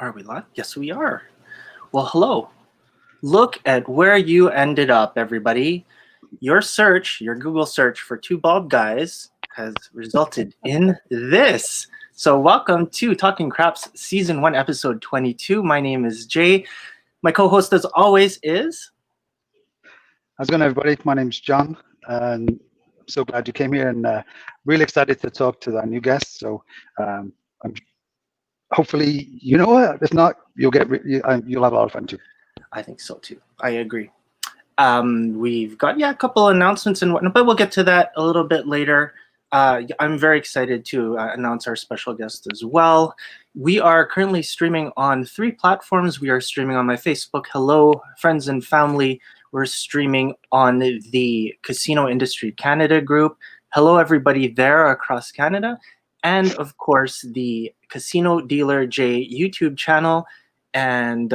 Are we live? Yes, we are. Well, hello. Look at where you ended up, everybody. Your search, your Google search for two bald guys has resulted in this. So welcome to Talking Craps Season 1, Episode 22. My name is Jay. My co-host, as always, is... How's it going, everybody? My name's Jon, and I'm so glad you came here, and really excited to talk to our new guests. So I'm hopefully, if not, you'll have a lot of fun too. I think so too. I agree. We've got a couple announcements and whatnot, but we'll get to that a little bit later. I'm very excited to announce our special guest as well. We are currently streaming on 3 platforms. We are streaming on my Facebook, Hello Friends and Family. We're streaming on the Casino Industry Canada group. Hello everybody there across Canada. And of course, the Casino Dealer J YouTube channel. And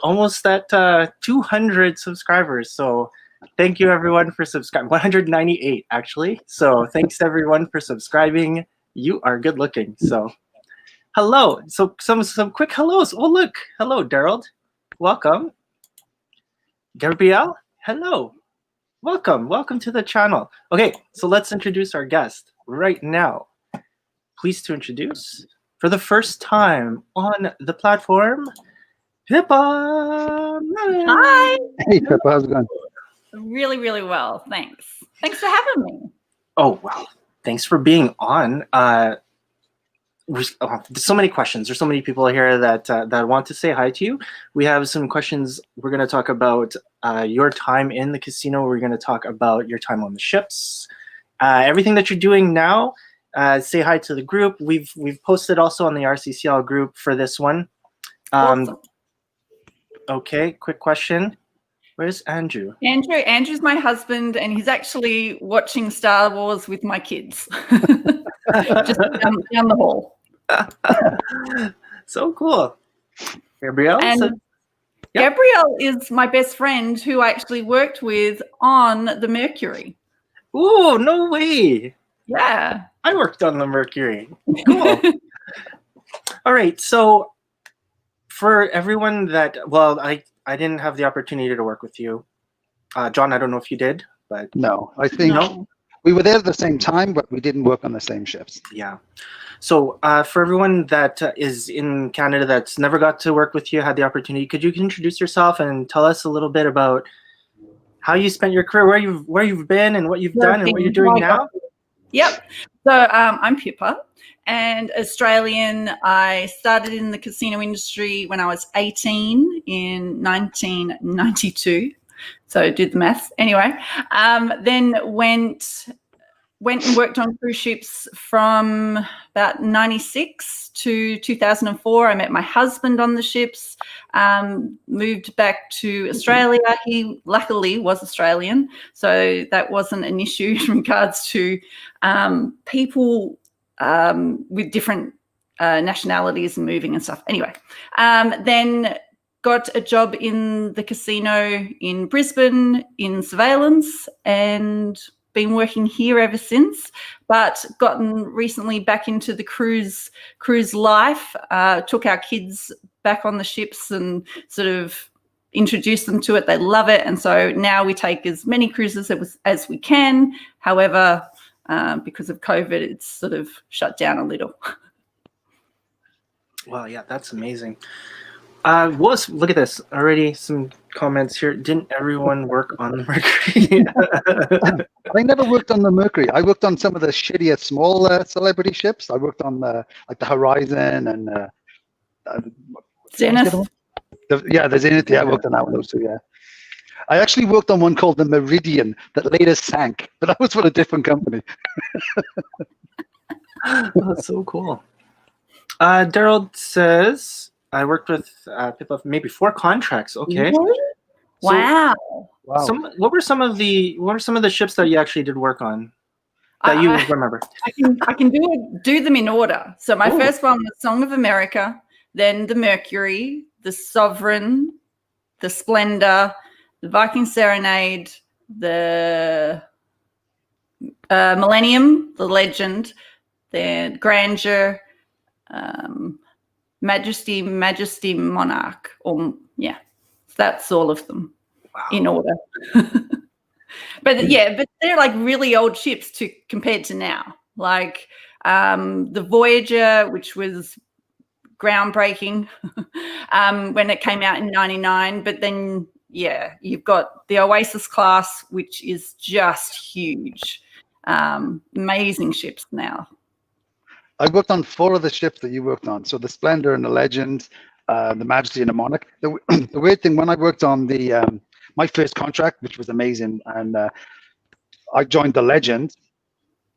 almost at 200 subscribers. So thank you everyone for subscribing. 198 actually. So thanks everyone for subscribing. You are good looking. So hello. So some quick hellos. Oh look. Hello, Daryl. Welcome. Gabrielle. Hello. Welcome to the channel. Okay, so let's introduce our guest right now. Pleased to introduce, for the first time on the platform, Pippa Madden. Hi. Hey, Pippa, how's it going? Really, really well. Thanks. Thanks for having me. Oh, well, thanks for being on. There's so many questions. There's so many people here that want to say hi to you. We have some questions. We're going to talk about your time in the casino. We're going to talk about your time on the ships. Everything that you're doing now. Say hi to the group. We've posted also on the RCCL group for this one. Awesome. Okay, quick question. Where's Andrew? Andrew's my husband, and he's actually watching Star Wars with my kids. Just down the hall. So cool. Gabrielle? And Gabrielle is my best friend who I actually worked with on the Mercury. Ooh, no way. Yeah. I worked on the Mercury. Cool. All right. So for everyone that, I didn't have the opportunity to work with you. Jon, I don't know if you did, but. No, I think we were there at the same time, but we didn't work on the same ships. Yeah. So for everyone that is in Canada that's never got to work with you, had the opportunity, could you introduce yourself and tell us a little bit about how you spent your career, where you've been and what you've done and what you're doing now? Yep. So I'm Pippa, and Australian. I started in the casino industry when I was 18 in 1992. So did the maths. Anyway, then went and worked on cruise ships from about 96 to 2004. I met my husband on the ships, moved back to Australia. He luckily was Australian, so that wasn't an issue in regards to people with different nationalities and moving and stuff. Anyway, then got a job in the casino in Brisbane in surveillance and been working here ever since, but gotten recently back into the cruise life, took our kids back on the ships and sort of introduced them to it. They love it. And so now we take as many cruises as we can. However, because of COVID, it's sort of shut down a little. Well, yeah, that's amazing. Look at this. Already some comments here. Didn't everyone work on the Mercury? I never worked on the Mercury. I worked on some of the shittier small celebrity ships. I worked on the Horizon and Zenith. The Zenith. Yeah, I worked on that one. Those two. Yeah. I actually worked on one called the Meridian that later sank, but that was for a different company. That's so cool. Daryl says, I worked with Pippa maybe 4 contracts. Okay. Wow. So, what were some of the ships that you actually did work on that you remember? I can do them in order. So my first one was Song of America, then the Mercury, the Sovereign, the Splendor, the Viking Serenade, the Millennium, the Legend, the Grandeur, Majesty, Majesty, Monarch, or that's all of them in order. But they're like really old ships compared to now. Like the Voyager, which was groundbreaking when it came out in '99. But then, you've got the Oasis class, which is just huge. Amazing ships now. I worked on 4 of the ships that you worked on. So the Splendor and the Legend, the Majesty and the Monarch. The weird thing, when I worked on the my first contract, which was amazing, and I joined the Legend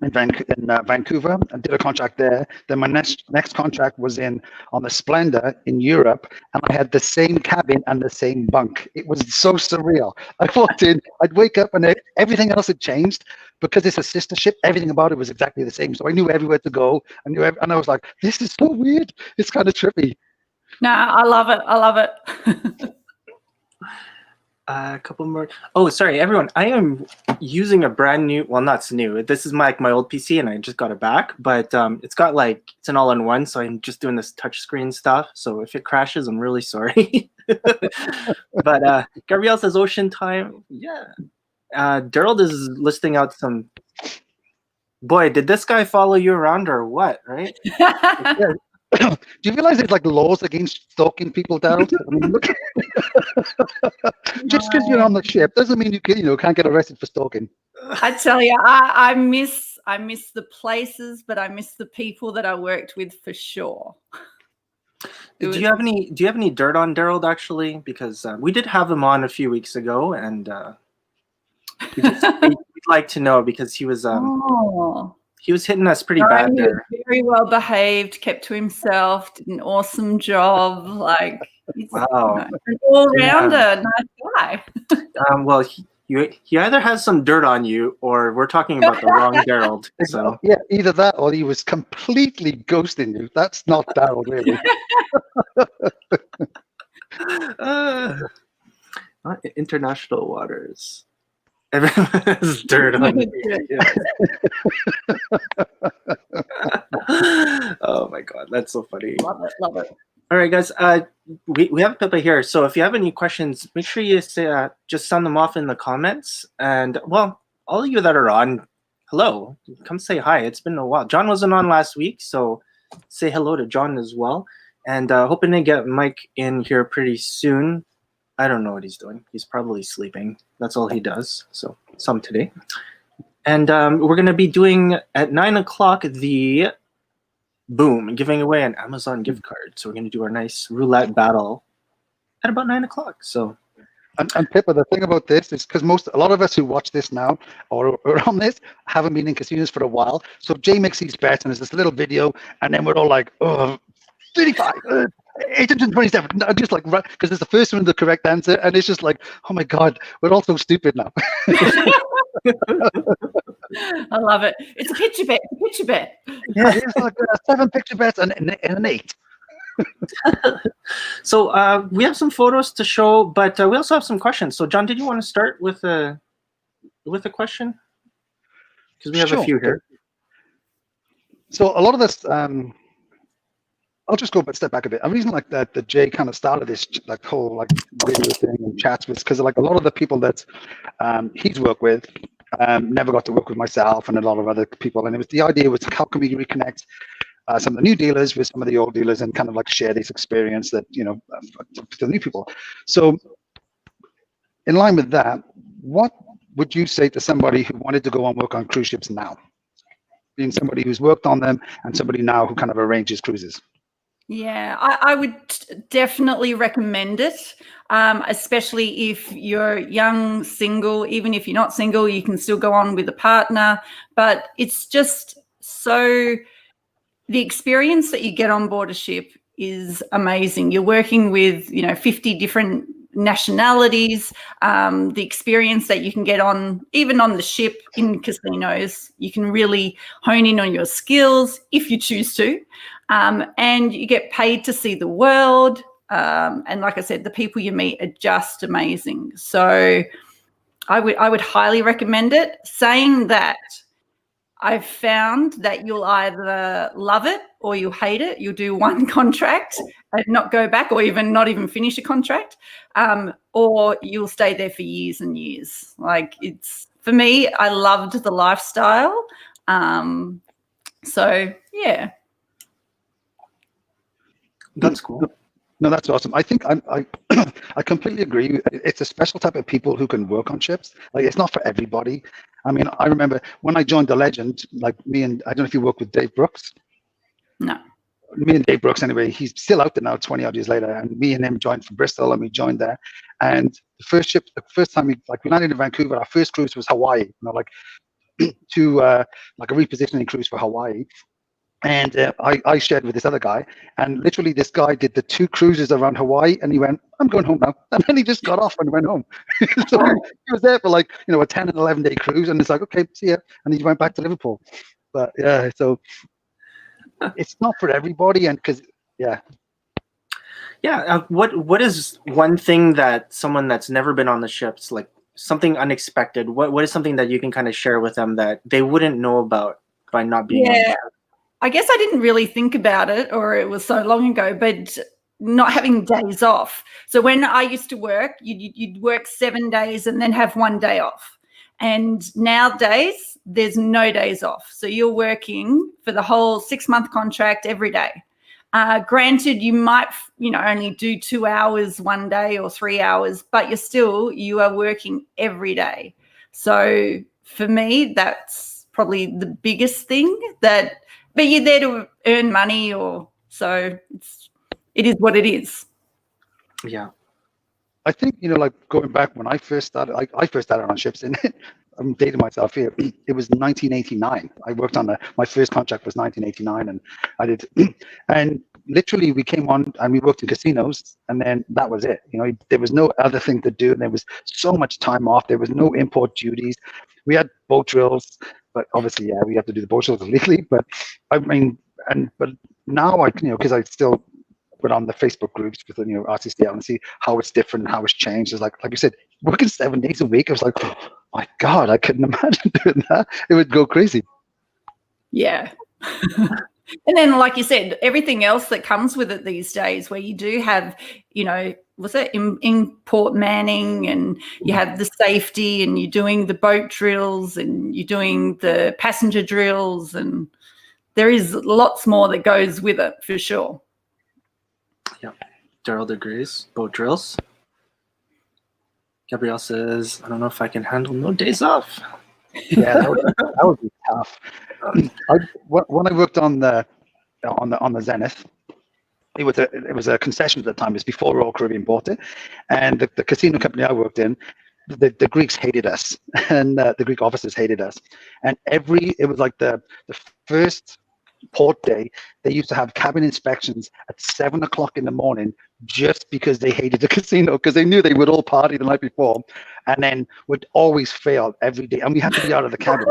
in Vancouver and did a contract there. Then my next contract was on the Splendor in Europe, and I had the same cabin and the same bunk. It was so surreal. I walked in, I'd wake up, and everything else had changed. Because it's a sister ship, everything about it was exactly the same. So I knew everywhere to go. And I was like, this is so weird. It's kind of trippy. No, I love it. I love it. A couple more. Oh, sorry, everyone. I am using a brand new, well, not new. This is my old PC, and I just got it back. But it's got it's an all-in-one, so I'm just doing this touchscreen stuff. So if it crashes, I'm really sorry. But Gabrielle says Ocean Time. Yeah. Daryl is listing out some. Boy, did this guy follow you around or what? Right? Yeah. Do you realize there's like laws against stalking people, Daryl? I mean, look. Just because you're on the ship doesn't mean you can't get arrested for stalking. I tell you, I miss the places, but I miss the people that I worked with for sure. Do you have any dirt on Daryl actually? Because we did have him on a few weeks ago, and we'd like to know, because he was hitting us pretty bad there. Very well behaved, kept to himself, did an awesome job. Like, he's an all-rounder, nice guy. Well, he either has some dirt on you, or we're talking about the wrong Daryl. So yeah, either that or he was completely ghosting you. That's not Daryl, really. International waters. Everyone has dirt on me. Oh my god, that's so funny. Love it. All right, guys. We have Pippa here, so if you have any questions, make sure you say, just send them off in the comments. And well, all of you that are on, hello, come say hi. It's been a while. John wasn't on last week, so say hello to John as well. And hoping to get Mike in here pretty soon. I don't know what he's doing. He's probably sleeping. That's all he does. So some today. And we're going to be doing at 9 o'clock the giving away an Amazon gift card. So we're going to do our nice roulette battle at about 9 o'clock. So. And Pippa, the thing about this is because a lot of us who watch this now or are on this haven't been in casinos for a while. So Jay makes these bets, and there's this little video, and then we're all like, 35, 827, just like, because it's the first one the correct answer, and it's just like, oh my god, we're all so stupid now. I love it. It's a picture bet. Yeah, it's like 7 picture bets and an 8. So we have some photos to show, but we also have some questions. So John, did you want to start with a question? Because we have a few here. So a lot of this, I'll just go a step back a bit. A reason like that Jay kind of started this whole video thing and chats was because a lot of the people that he's worked with never got to work with myself and a lot of other people, and the idea was how can we reconnect some of the new dealers with some of the old dealers and kind of share this experience that to the new people. So in line with that, what would you say to somebody who wanted to go and work on cruise ships now, being somebody who's worked on them and somebody now who kind of arranges cruises? Yeah, I would definitely recommend it, especially if you're young, single. Even if you're not single, you can still go on with a partner. But it's just the experience that you get on board a ship is amazing. You're working with 50 different nationalities. The experience that you can get even on the ship in casinos, you can really hone in on your skills if you choose to. And you get paid to see the world. And like I said, the people you meet are just amazing. So I would highly recommend it. Saying that, I've found that you'll either love it or you'll hate it. You'll do one contract and not go back, or even not even finish a contract, or you'll stay there for years and years. Like, it's, for me, I loved the lifestyle. So yeah, That's cool. No, that's awesome. I think I I completely agree. It's a special type of people who can work on ships. Like, it's not for everybody. I mean, I remember when I joined the Legend, like me and, I don't know if you work with Dave Brooks. no. Me and Dave Brooks, anyway, he's still out there now 20 odd years later, and me and him joined from Bristol, and we joined there. And the first time we landed in Vancouver, our first cruise was Hawaii, like to like a repositioning cruise for Hawaii. And I shared with this other guy, and literally this guy did the 2 cruises around Hawaii, and he went, I'm going home now. And then he just got off and went home. So he was there for like, a 10 and 11 day cruise, and it's like, okay, see ya. And he went back to Liverpool. But yeah, so it's not for everybody. And because, yeah. Yeah. What is one thing that someone that's never been on the ships, like something unexpected, what is something that you can kind of share with them that they wouldn't know about by not being on the ship? I guess I didn't really think about it, or it was so long ago, but not having days off. So when I used to work, you'd work 7 days and then have 1 day off. And nowadays, there's no days off. So you're working for the whole 6-month contract every day. Granted, you might, only do 2 hours one day or 3 hours, but you are working every day. So for me, that's probably the biggest thing but you're there to earn money, so it is what it is. Yeah. I think, like going back when I first started, I first started on ships, and I'm dating myself here. It was 1989. I worked on my first contract was 1989, and I did, and literally we came on and we worked in casinos, and then that was it. There was no other thing to do, and there was so much time off. There was no import duties. We had boat drills, but obviously, yeah, we have to do the boat drills legally. But I mean, but now because I still put on the Facebook groups with RCCL and see how it's different and how it's changed. It's like you said, working 7 days a week. I was like, oh my God, I couldn't imagine doing that. It would go crazy. Yeah. And then, like you said, everything else that comes with it these days, where you do have, what's it, import manning, and you have the safety, and you're doing the boat drills, and you're doing the passenger drills, and there is lots more that goes with it for sure. Yeah. Daryl agrees. Boat drills. Gabrielle says, I don't know if I can handle no days off. Yeah, that would be tough. When I worked on the Zenith, it was a concession at the time. It was before Royal Caribbean bought it, and the casino company I worked in, the Greeks hated us, and the Greek officers hated us. And it was like the first port day, they used to have cabin inspections at 7 o'clock in the morning, just because they hated the casino, because they knew they would all party the night before, and then would always fail every day, and we had to be out of the cabin.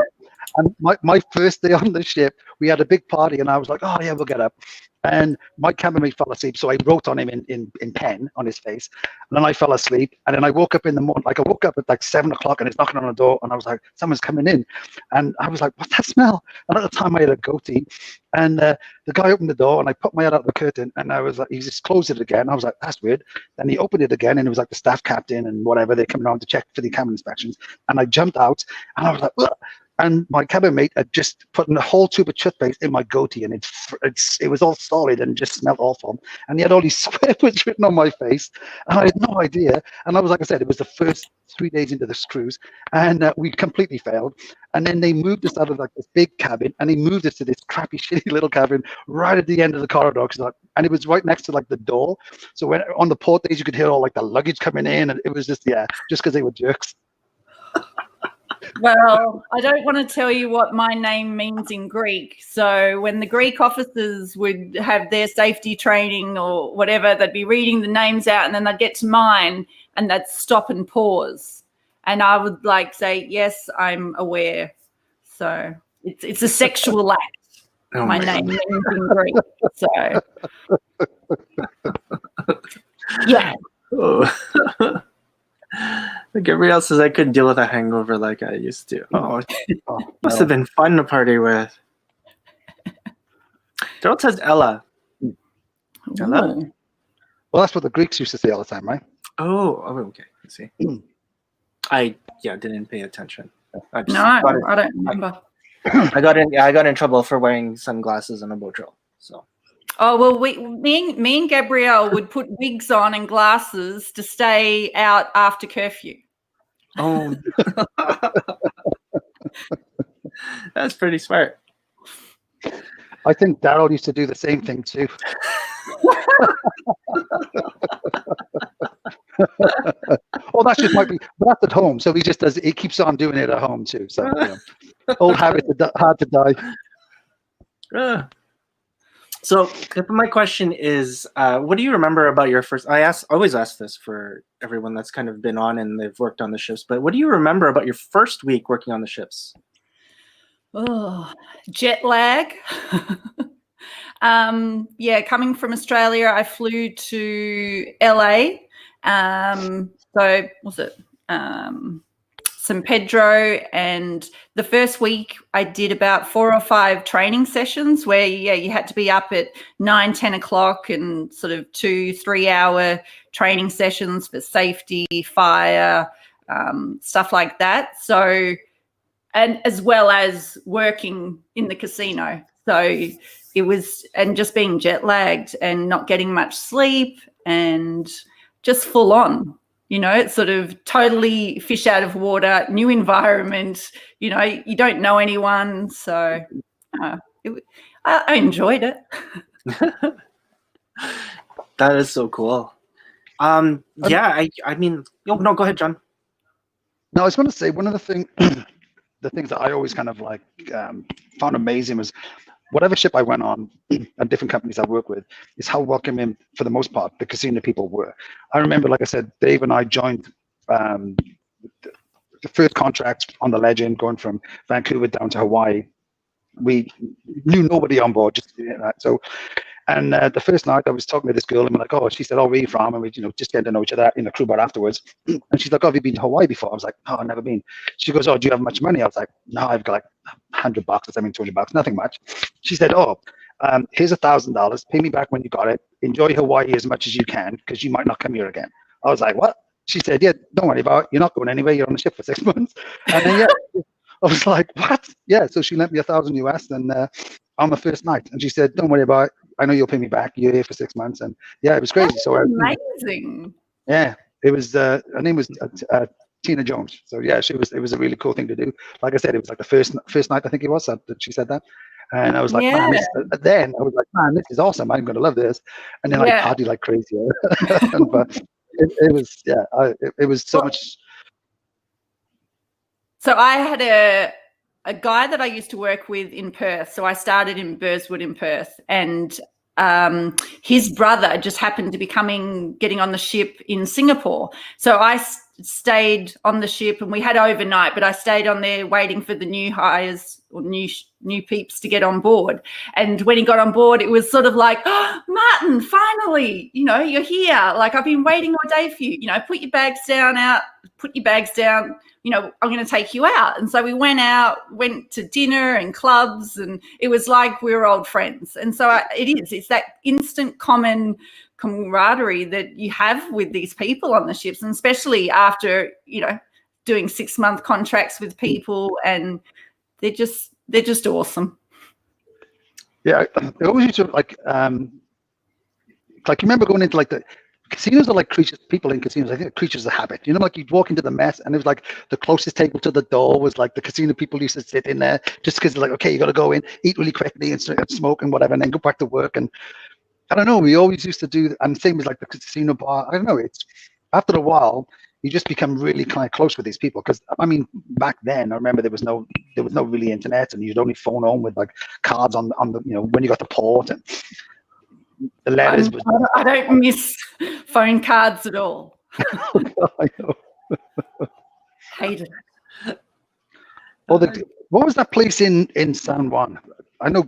And my first day on the ship, we had a big party, and I was like, oh yeah, we'll get up. And my cabin mate fell asleep, so I wrote on him in pen on his face, and then I fell asleep. And then I woke up in the morning, I woke up at like 7 o'clock, and it's knocking on the door, and I was like, someone's coming in. And I was like, what's that smell? And at the time I had a goatee, and the guy opened the door, and I put my head out the curtain, and I was like, he just closed it again. I was like, that's weird. Then he opened it again, and it was like the staff captain and whatever, they're coming around to check for the cabin inspections. And I jumped out, and I was like, ugh. And my cabin mate had just put in a whole tube of toothpaste in my goatee, and it was all solid and just smelled awful. And he had all these swear words written on my face, and I had no idea. And I was, like I said, it was the first 3 days into this cruise, and we completely failed. And then they moved us out of like this big cabin, and they moved us to this crappy, shitty little cabin right at the end of the corridor, and it was right next to like the door. So when on the port days, you could hear all like the luggage coming in, and it was just just because they were jerks. Well, I don't want to tell you what my name means in Greek. So when the Greek officers would have their safety training or whatever, they'd be reading the names out, and then they'd get to mine, and they'd stop and pause. And I would say, yes, I'm aware. So it's a sexual act. Oh my name means in Greek. So, yeah. Oh. Gabrielle says I couldn't deal with a hangover like I used to. Oh, Must have been fun to party with. Gerald says Ella. Ella? Ooh. Well, that's what the Greeks used to say all the time, right? Oh, okay. Let's see. I didn't pay attention. I don't remember. I got in trouble for wearing sunglasses and a bow drill. So. Oh well, me and Gabrielle would put wigs on and glasses to stay out after curfew. Oh, that's pretty smart. I think Daryl used to do the same thing too. Oh, that just might be, but that's at home. So he just does. He keeps on doing it at home too. So old habits are hard to die. So my question is, what do you remember about your first? I always ask this for everyone that's kind of been on and they've worked on the ships. But what do you remember about your first week working on the ships? Oh, jet lag. Coming from Australia, I flew to LA. So was it San Pedro, and the first week I did about 4 or 5 training sessions where you had to be up at 9-10 o'clock and sort of 2-3 hour training sessions for safety, fire, stuff like that. So, and as well as working in the casino. So it was, and just being jet lagged and not getting much sleep and just full on. It's sort of totally fish out of water, new environment, you don't know anyone. So I enjoyed it. That is so cool. I mean, no, go ahead, John. No, I was going to say one of the things that I always kind of like found amazing was whatever ship I went on and different companies I work with is how welcoming, for the most part, the casino people were. I remember, like I said, Dave and I joined the first contract on the Legend going from Vancouver down to Hawaii. We knew nobody on board, just that. So, and the first night I was talking to this girl and we're like, oh, she said, oh, where are you from? And we, just getting to know each other in the crew bar afterwards. And she's like, oh, have you been to Hawaii before? I was like, no, I've never been. She goes, oh, do you have much money? I was like, no, I've got like $100 or something, $200, nothing much. She said, oh, here's $1,000. Pay me back when you got it. Enjoy Hawaii as much as you can because you might not come here again. I was like, what? She said, yeah, don't worry about it. You're not going anywhere. You're on the ship for 6 months. And then, I was like, what? Yeah, so she lent me $1,000 US and on the first night. And she said, don't worry about it. I know you'll pay me back. You're here for 6 months. And yeah, it was crazy. That's so amazing. Yeah, it was, her name was Tina Jones. So yeah, it was a really cool thing to do. Like I said, it was like the first night, I think it was, that she said that. And I was like, man, this is awesome. I'm going to love this. And then I partied like crazy. But it was so much. So I had a guy that I used to work with in Perth. So I started in Burswood in Perth, and his brother just happened to be getting on the ship in Singapore. So I stayed on the ship, and we had overnight, but I stayed on there waiting for the new hires or new peeps to get on board. And when he got on board, it was sort of like, oh, Martin, finally, you're here. Like, I've been waiting all day for you. Put your bags down. I'm going to take you out. And so we went to dinner and clubs, and it was like we were old friends. And so it's that instant common camaraderie that you have with these people on the ships, and especially after, doing 6-month contracts with people, and they're just awesome. Yeah, I always used to like you remember going into like the casinos are like creatures, people in casinos, I think creatures of habit. Like you'd walk into the mess and it was like the closest table to the door was like the casino people used to sit in there just because like, okay, you got to go in, eat really quickly and smoke and whatever, and then go back to work. And I don't know, we always used to do, and same as like the casino bar. I don't know, it's after a while, you just become really kind of close with these people. Because I mean, back then, I remember there was no really internet, and you'd only phone home with like cards on the when you got the port, and the letters. I don't miss phone cards at all. I know. Hated it. Well, what was that place in San Juan? I know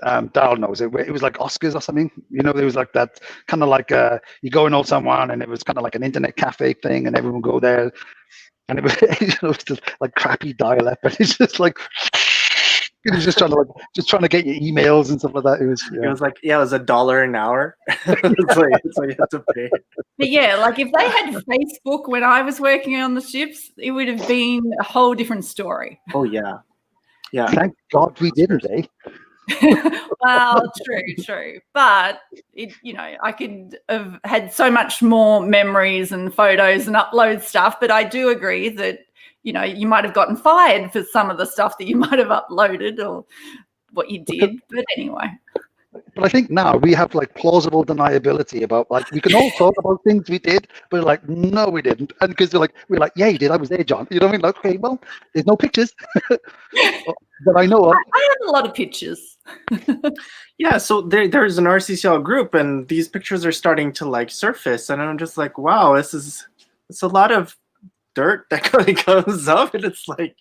Daryl knows it. It was like Oscars or something. There was like that kind of like you go in Old San Juan, and it was kind of like an internet cafe thing, and everyone would go there, and it was, it was just like crappy dial-up, and it's just like He was just trying to get your emails and stuff like that. It was It was like, yeah, it was $1 an hour. it's like you have to pay. But yeah, like if they had Facebook when I was working on the ships, it would have been a whole different story. Oh yeah, yeah. Thank God we didn't, eh? Well, true. But I could have had so much more memories and photos and upload stuff. But I do agree that, you might have gotten fired for some of the stuff that you might have uploaded or what you did. But anyway. But I think now we have like plausible deniability about like we can all talk about things we did, but like no, we didn't, and because we're like, yeah, you did. I was there, John. You know what I mean? Like, okay, well, there's no pictures that I know of. I have a lot of pictures. Yeah, so there's an RCCL group, and these pictures are starting to like surface, and I'm just like, wow, it's a lot of dirt that comes up, and it's like.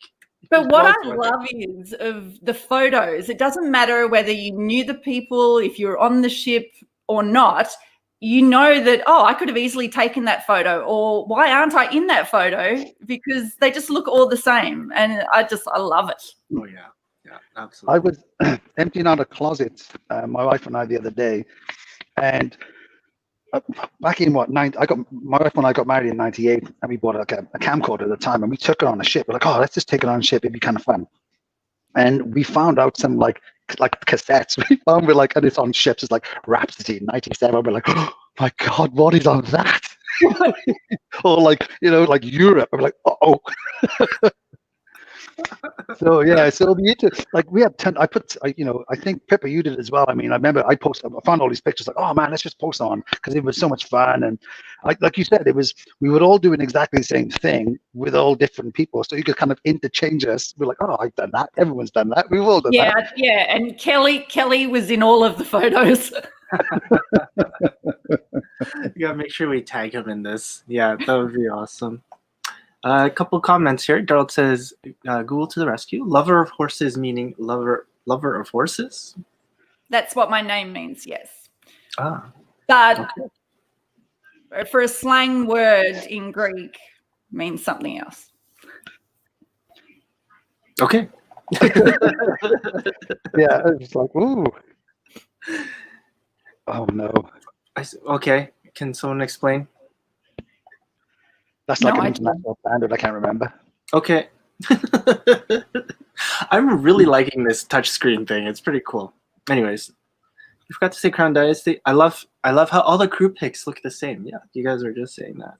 But what I love is of the photos, it doesn't matter whether you knew the people, if you're on the ship or not, you know that, oh, I could have easily taken that photo, or why aren't I in that photo? Because they just look all the same. And I love it. Oh, yeah. Yeah, absolutely. I was emptying out a closet, my wife and I, the other day, and back in my wife and I got married in '98, and we bought like a camcorder at the time, and we took it on a ship. We're like, oh, let's just take it on a ship. It'd be kind of fun. And we found out some like cassettes. We found and it's on ships. It's like Rhapsody '97. We're like, oh my God, what is on that? Or like Europe. I'm like, oh. So yeah, so it'll be interesting. Like we have 10. I think Pippa, you did as well. I mean, I remember I found all these pictures. Like, oh man, let's just post on because it was so much fun. And like you said, we were all doing exactly the same thing with all different people, so you could kind of interchange us. We're like, oh, I've done that. Everyone's done that. We've all done that. Yeah. And Kelly was in all of the photos. You gotta make sure we tag him in this. Yeah, that would be awesome. A couple comments here. Daryl says, Google to the rescue. Lover of horses meaning lover of horses? That's what my name means, yes. Ah. But for a slang word in Greek means something else. Okay. Yeah, I was like, ooh. Oh no. Okay. Can someone explain? That's like an international standard. I can't remember. Okay. I'm really liking this touchscreen thing. It's pretty cool. Anyways, you forgot to say Crown Dynasty. I love how all the crew pics look the same. Yeah, you guys were just saying that.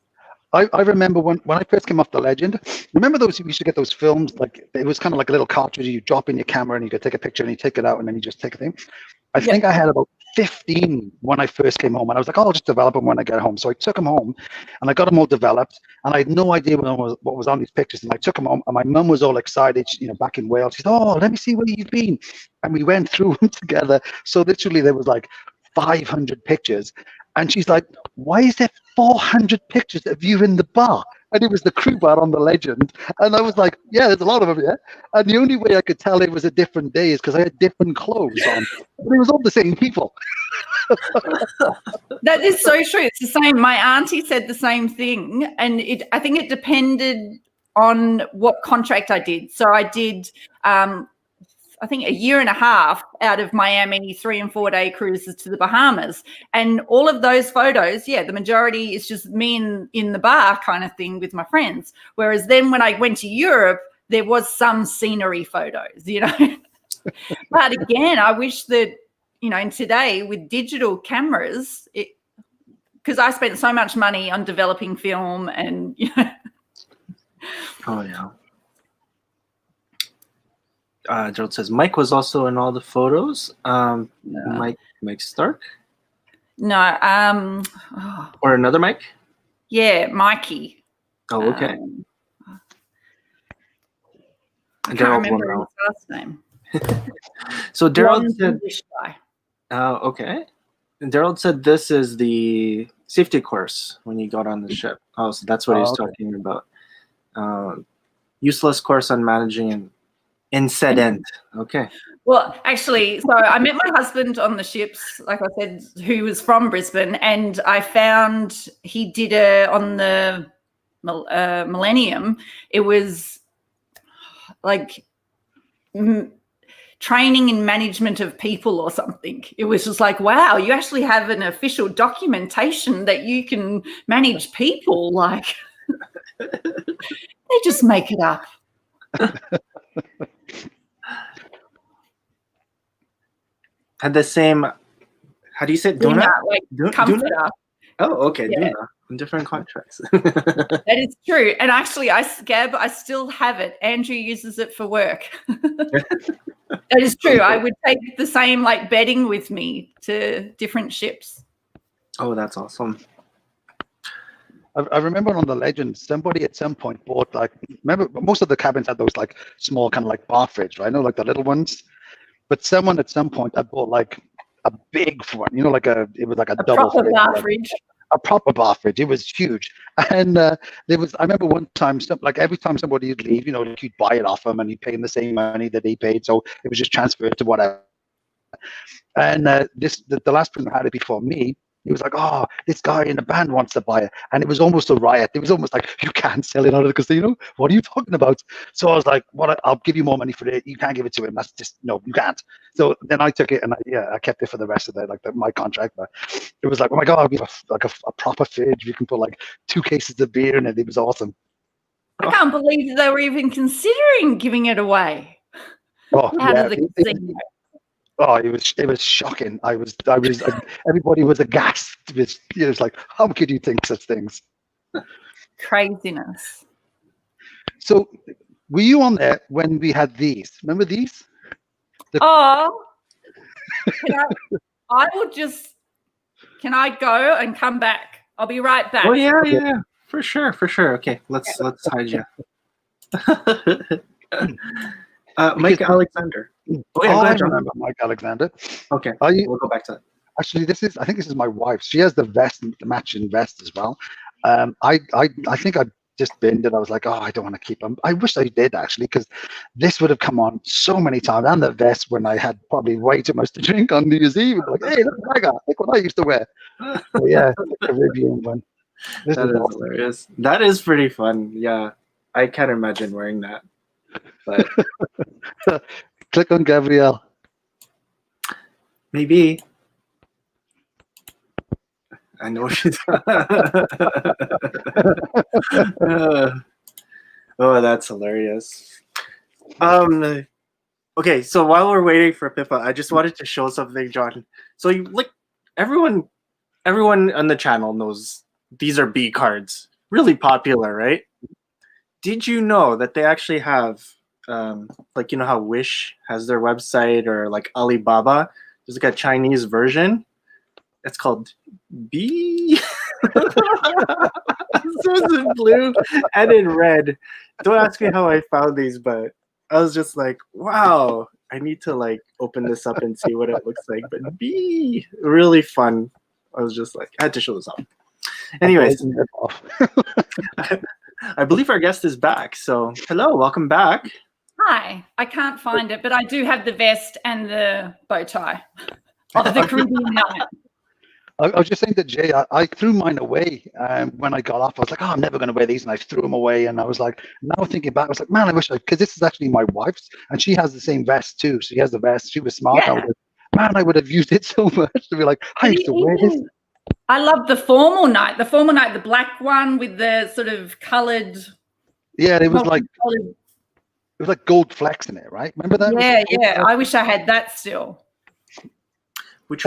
I remember when I first came off the Legend. Remember those? We used to get those films. Like it was kind of like a little cartridge. You drop in your camera and you could take a picture and you take it out and then you just take a thing. I think I had about 15 when I first came home, and I was like, oh, I'll just develop them when I get home. So I took them home, and I got them all developed, and I had no idea what was on these pictures. And I took them home, and my mum was all excited, back in Wales. She said, oh, let me see where you've been. And we went through them together. So literally there was like 500 pictures. And she's like, why is there 400 pictures of you in the bar? And it was the crew bar on the Legend. And I was like, yeah, there's a lot of them, yeah. And the only way I could tell it was a different day is because I had different clothes on. But it was all the same people. That is so true. It's the same. My auntie said the same thing. And I think it depended on what contract I did. So I did, I think, a year and a half out of Miami, 3 and 4 day cruises to the Bahamas. And all of those photos, the majority is just me in the bar kind of thing with my friends. Whereas then when I went to Europe, there was some scenery photos, But again, I wish that, in today with digital cameras, because I spent so much money on developing film and, Oh, yeah. Gerald says Mike was also in all the photos. Mike Stark. No. Or another Mike. Yeah, Mikey. Oh, okay. I can't remember his last name. So Daryl said, guy. okay. And Daryl said this is the safety course when you got on the ship. Oh, so that's what he's talking about. Useless course on managing an incident. Okay. Well, actually, so I met my husband on the ships, like I said, who was from Brisbane, and I found he did on the Millennium. It was like training in management of people or something. It was just like, wow, you actually have an official documentation that you can manage people. Like, they just make it up. Had the same, how do you say it? Duna, Duna? like Duna? comforter. Oh, okay, Yeah. Duna. In different contracts. That is true. And actually, Gab, I still have it. Andrew uses it for work. That is true. I would take the same like bedding with me to different ships. Oh, that's awesome. I remember on the Legend, somebody at some point bought like, remember most of the cabins had those like small kind of like bar fridge, right? I know, like the little ones. But someone at some point had bought like a big one, you know, it was like a double proper fridge, bar like, fridge. a proper bar fridge. It was huge. And I remember one time, like every time somebody would leave, you know, like you'd buy it off him and you'd pay him the same money that he paid. So it was just transferred to whatever. And the last person who had it before me, he was like, oh, this guy in the band wants to buy it. And it was almost a riot. It was almost like, you can't sell it on the casino. What are you talking about? So I was like, I'll give you more money for it. You can't give it to him. That's just, no, you can't. So then I took it and I kept it for the rest of my contract. But it was like, oh my God, I'll give a proper fridge. You can put like 2 cases of beer in it. It was awesome. I can't believe that they were even considering giving it away Oh, out yeah. of the casino. Oh, it was shocking. Everybody was aghast. It was like, how could you think such things? Craziness. So, were you on there when we had these? Remember these? Oh, can I go and come back? I'll be right back. Oh yeah, for sure. Okay, let's hide you. Mike Alexander. Oh, yeah, I remember Mike Alexander. Okay, we'll go back to that. Actually, I think this is my wife. She has the matching vest as well. I think I just binned it. I was like, oh, I don't want to keep them. I wish I did actually, because this would have come on so many times. And the vest when I had probably way too much to drink on New Year's Eve. Like, hey, look what I got. Look what I used to wear. So, yeah, the Caribbean one. That is awesome. Hilarious. That is pretty fun. Yeah, I can't imagine wearing that. But click on Gabrielle. Maybe. I know she's. Oh, that's hilarious. Okay, so while we're waiting for Pippa, I just wanted to show something, John. So everyone on the channel knows these are B cards. Really popular, right? Did you know that they actually have like, you know how Wish has their website, or like Alibaba? There's like a Chinese version. It's called B. This was in blue and in red. Don't ask me how I found these, but I was just like, wow, I need to like open this up and see what it looks like. But B, really fun. I was just like, I had to show this off. Anyways, I believe our guest is back. So hello, welcome back. Hi, I can't find it, but I do have the vest and the bow tie of the Caribbean night. I was just saying to Jay, I threw mine away when I got off. I was like, oh, I'm never going to wear these. And I threw them away. And I was like, now thinking back, I was like, man, I wish because this is actually my wife's. And she has the same vest too. She has the vest. She was smart. Yeah. I was like, man, I would have used it so much to be like, I used to wear this. I love the formal night, the black one with the sort of coloured. Yeah, it was like gold flecks in it, right? Remember that? Yeah. I wish I had that still. Which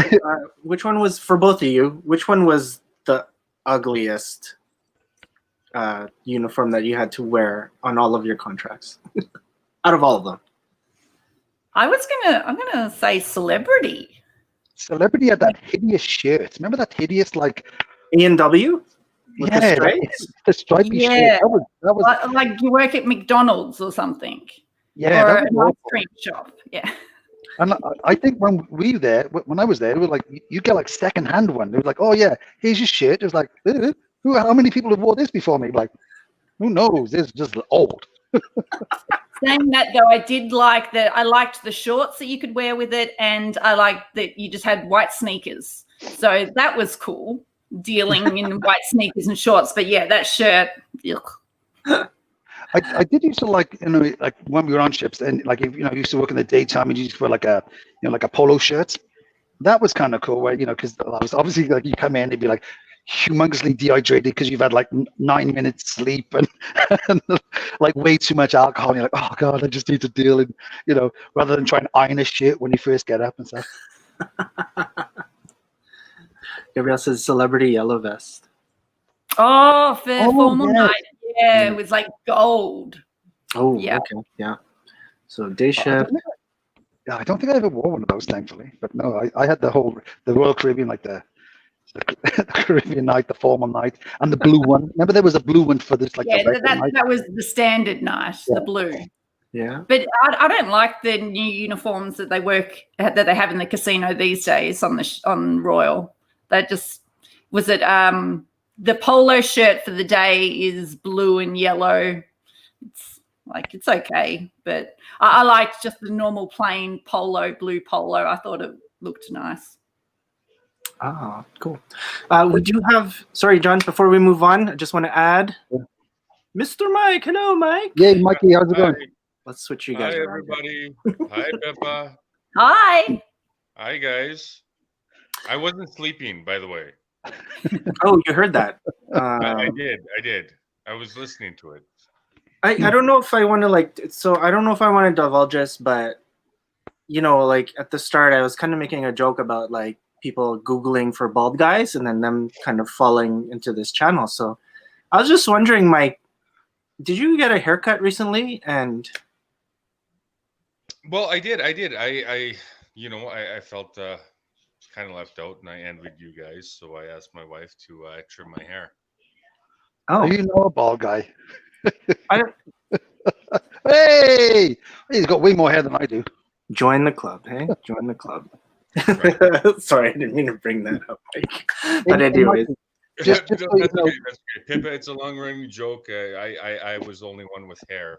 one was, for both of you, which one was the ugliest uniform that you had to wear on all of your contracts? Out of all of them. I'm gonna say Celebrity. Celebrity had that hideous shirt. Remember that hideous like A&W? With yeah, the stripes? The stripy shirt. That was like you work at McDonald's or something. Yeah, or that was an ice cream shop. Yeah. And I think when I was there, it was like you get like second-hand one. It was like, oh yeah, here's your shirt. It was like, how many people have wore this before me? Like, who knows? This is just old. Saying that though, I did like that. I liked the shorts that you could wear with it, and I liked that you just had white sneakers. So that was cool, dealing in white sneakers and shorts. But yeah, that shirt. Ugh. I did used to like, like when we were on ships, and like if I used to work in the daytime and you just wear like a like a polo shirt. That was kind of cool, where because I was obviously like you come in and be like humongously dehydrated because you've had like 9 minutes sleep and like way too much alcohol. And you're like, oh god, I just need to deal in, rather than try and iron a shit when you first get up and stuff. Gabrielle says celebrity yellow vest. Oh, for formal yes. night. Yeah, it was like gold. Oh, Yeah. okay, yeah. So day shift. I don't think I ever wore one of those, thankfully. But no, I had the Royal Caribbean, like the Caribbean night, the formal night, and the blue one. Remember, there was a blue one for this, like Yeah, the regular night. that was the standard night, the blue. Yeah. But I don't like the new uniforms that they have in the casino these days on Royal. That just was it. The polo shirt for the day is blue and yellow. It's okay, but I liked just the normal plain blue polo. I thought it looked nice. Ah, cool. We do have. Sorry, John. Before we move on, I just want to add, Mr. Mike. Hello, Mike. Yeah, Mikey, how's it going? Let's switch you guys. Hi, around. everybody. Hi, Pippa. Hi. Hi, guys. I wasn't sleeping, by the way. Oh, you heard that. I did. I was listening to it. I don't know if I want to I don't know if I want to divulge this, but like at the start I was kind of making a joke about like people Googling for bald guys and then them kind of falling into this channel. So I was just wondering, Mike, did you get a haircut recently? And Well, I did. I felt kind of left out, and I envied you guys, so I asked my wife to trim my hair. oh, You know a bald guy. I Hey, he's got way more hair than I do. join the club, hey? Join the club. Sorry, I didn't mean to bring that up, Mike. But anyways. Just That's so you know. okay, that's okay. Pippa, it's a long-running joke. I was the only one with hair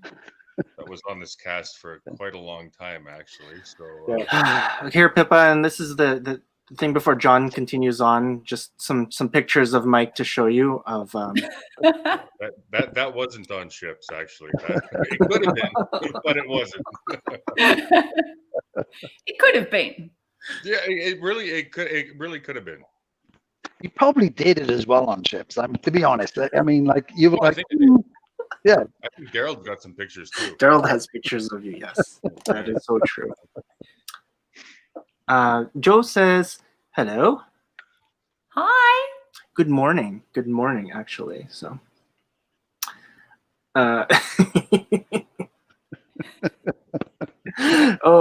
that was on this cast for quite a long time, actually. So Here, Pippa, and this is the thing before John continues on. Just some pictures of Mike to show you of. that wasn't on ships, actually. It could have been, but it wasn't. It could have been. Yeah, it really could have been. You probably did it as well on ships. I mean, to be honest, I mean, like you were Oh, I like, think I did. yeah. I think Daryl's got some pictures too. Daryl has pictures of you. Yes, that is so true. Joe says hello. Hi. Good morning. Good morning, actually. So. Oh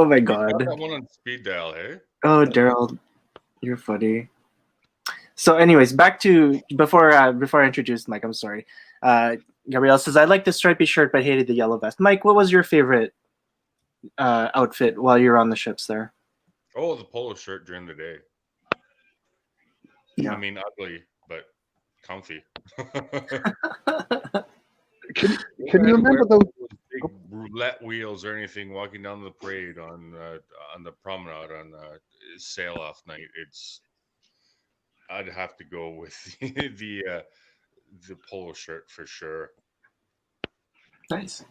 my God. That one on speed dial, hey? Oh, Daryl, you're funny. So, anyways, back to before I introduced Mike. I'm sorry. Gabrielle says I like the stripy shirt but hated the yellow vest. Mike, what was your favorite outfit while you were on the ships there? Oh, the polo shirt during the day. Yeah. I mean, ugly but comfy. Can you remember those big roulette wheels or anything walking down the parade on the promenade on sail off night? I'd have to go with the polo shirt for sure. Nice.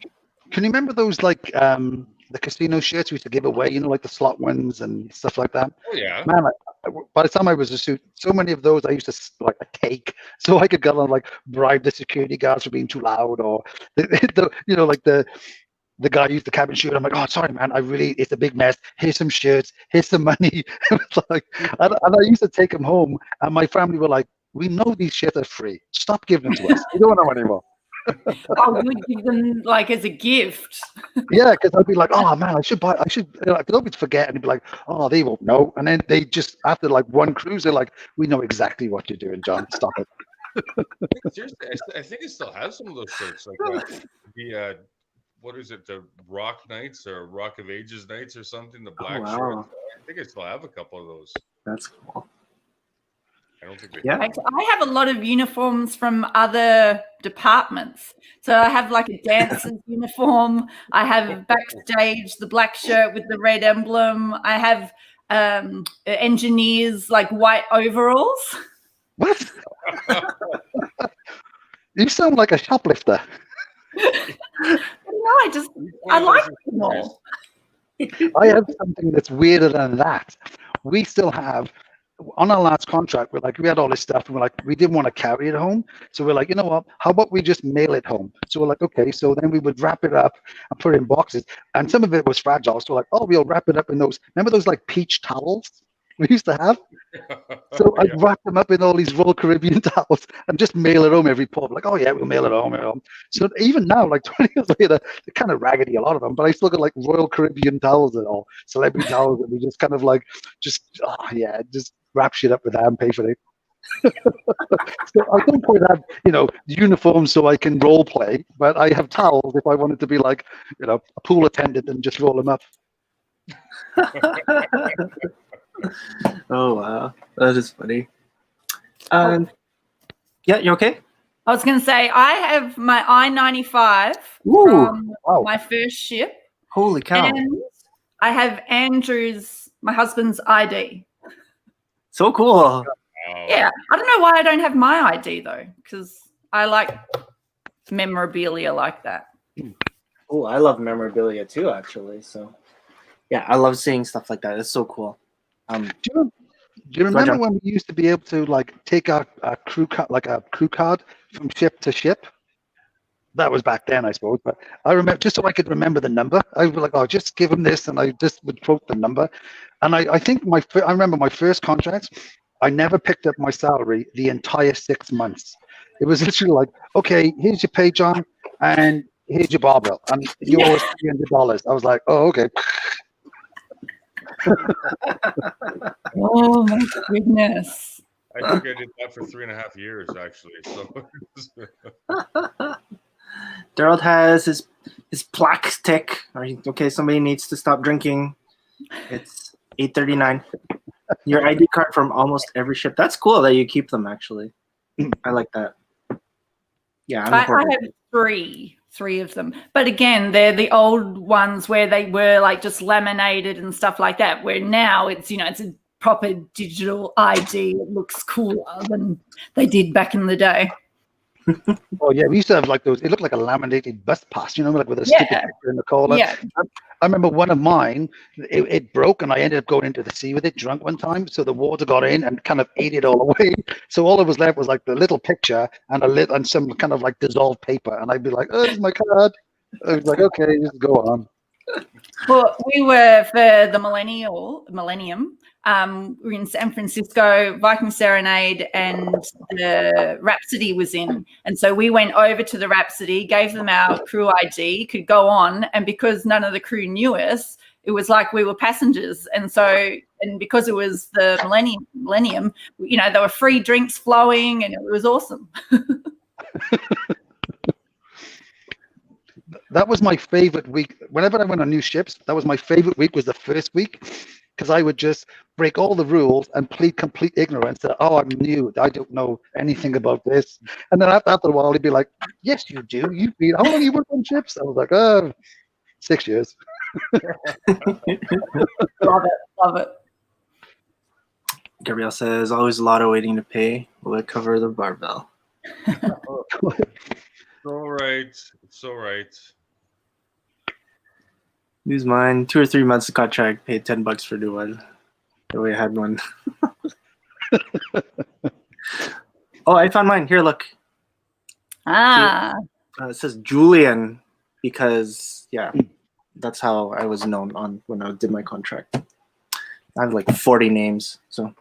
Can you remember those like the casino shirts we used to give away? Like the slot ones and stuff like that. Oh yeah, man. By the time I was a suit, so many of those I used to like take, so I could go and like bribe the security guards for being too loud, or like the guy used the cabin shoot. I'm like, oh, sorry, man, it's a big mess. Here's some shirts. Here's some money. and I used to take them home, and my family were like, we know these shirts are free. Stop giving them to us. We don't know anymore. Oh, you would give them like as a gift. Yeah, because I'd be like, oh man, I should. Like, they'll forget, and they'd be like, oh, they won't know. And then they just after like one cruise, they're like, we know exactly what you're doing, John. Stop it. Seriously, I think it still has some of those shirts, like the what is it, the Rock Nights or Rock of Ages Nights or something. The black shirts. I think I still have a couple of those. That's cool. I don't think they Yeah. I have a lot of uniforms from other departments. So I have like a dancer's uniform. I have backstage the black shirt with the red emblem. I have engineers like white overalls. What? You sound like a shoplifter. I like them all. I have something that's weirder than that. We still have, on our last contract, we had all this stuff, and we didn't want to carry it home. So we're like, you know what? How about we just mail it home? So we're like, okay. So then we would wrap it up and put it in boxes. And some of it was fragile. So we're like, oh, we'll wrap it up in those. Remember those like peach towels we used to have? So Yeah. I'd wrap them up in all these Royal Caribbean towels and just mail it home every pub. Like, oh yeah, we'll mail it home. So even now, like 20 years later, they're kind of raggedy, a lot of them, but I still got like Royal Caribbean towels and all, celebrity towels that we just kind of like, just wrap shit up with that and pay for it. So I don't quite have, uniforms so I can role play, but I have towels if I wanted to be like, a pool attendant and just roll them up. Oh wow, that is funny. Yeah, you okay? I was going to say I have my I-95 Ooh, from wow. my first ship, Holy cow! and I have Andrew's, my husband's ID. So cool. Wow. Yeah, I don't know why I don't have my ID though, because I like memorabilia like that. Oh, I love memorabilia too, actually. So, yeah, I love seeing stuff like that. It's so cool. Do you remember when we used to be able to like take a crew card from ship to ship? That was back then, I suppose. But I remember, just so I could remember the number, I was like, "Oh, just give him this," and I just would quote the number. And I think I remember my first contract. I never picked up my salary the entire 6 months. It was literally like, "Okay, here's your pay, John, and here's your barbell, and you owe us $300." I was like, "Oh, okay." Oh my goodness! I think I did that for 3.5 years, actually. So Gerald has his plaque tick. Okay, somebody needs to stop drinking. It's 8:39. Your ID card from almost every ship. That's cool that you keep them. Actually, I like that. Yeah, I have three of them, but again, they're the old ones where they were like just laminated and stuff like that. Where now it's it's a proper digital ID. It looks cooler than they did back in the day. Oh yeah, we used to have like those. It looked like a laminated bus pass, like with a stupid picture in the corner. Yeah. I remember one of mine. It broke, and I ended up going into the sea with it, drunk one time. So the water got in and kind of ate it all away. So all that was left was like the little picture and some kind of like dissolved paper. And I'd be like, "Oh, this is my card." I was like, "Okay, just go on." Well, we were for the millennium. We were in San Francisco, Viking Serenade, and the Rhapsody was in. And so we went over to the Rhapsody, gave them our crew ID, could go on. And because none of the crew knew us, it was like we were passengers. And because it was the millennium, there were free drinks flowing, and it was awesome. That was my favorite week. Whenever I went on new ships, that was my favorite week, was the first week, because I would just break all the rules and plead complete ignorance that, oh, I'm new, I don't know anything about this. And then after a while, he'd be like, yes, you do. How long you worked on ships? I was like, 6 years. Love it. Gabrielle says, always a lot of waiting to pay. Will it cover the barbell? It's all right. Use mine. 2 or 3 months of contract, paid $10 for new one. The way I had one. Oh, I found mine. Here, look. It says Julian because, that's how I was known on when I did my contract. I have like 40 names, so.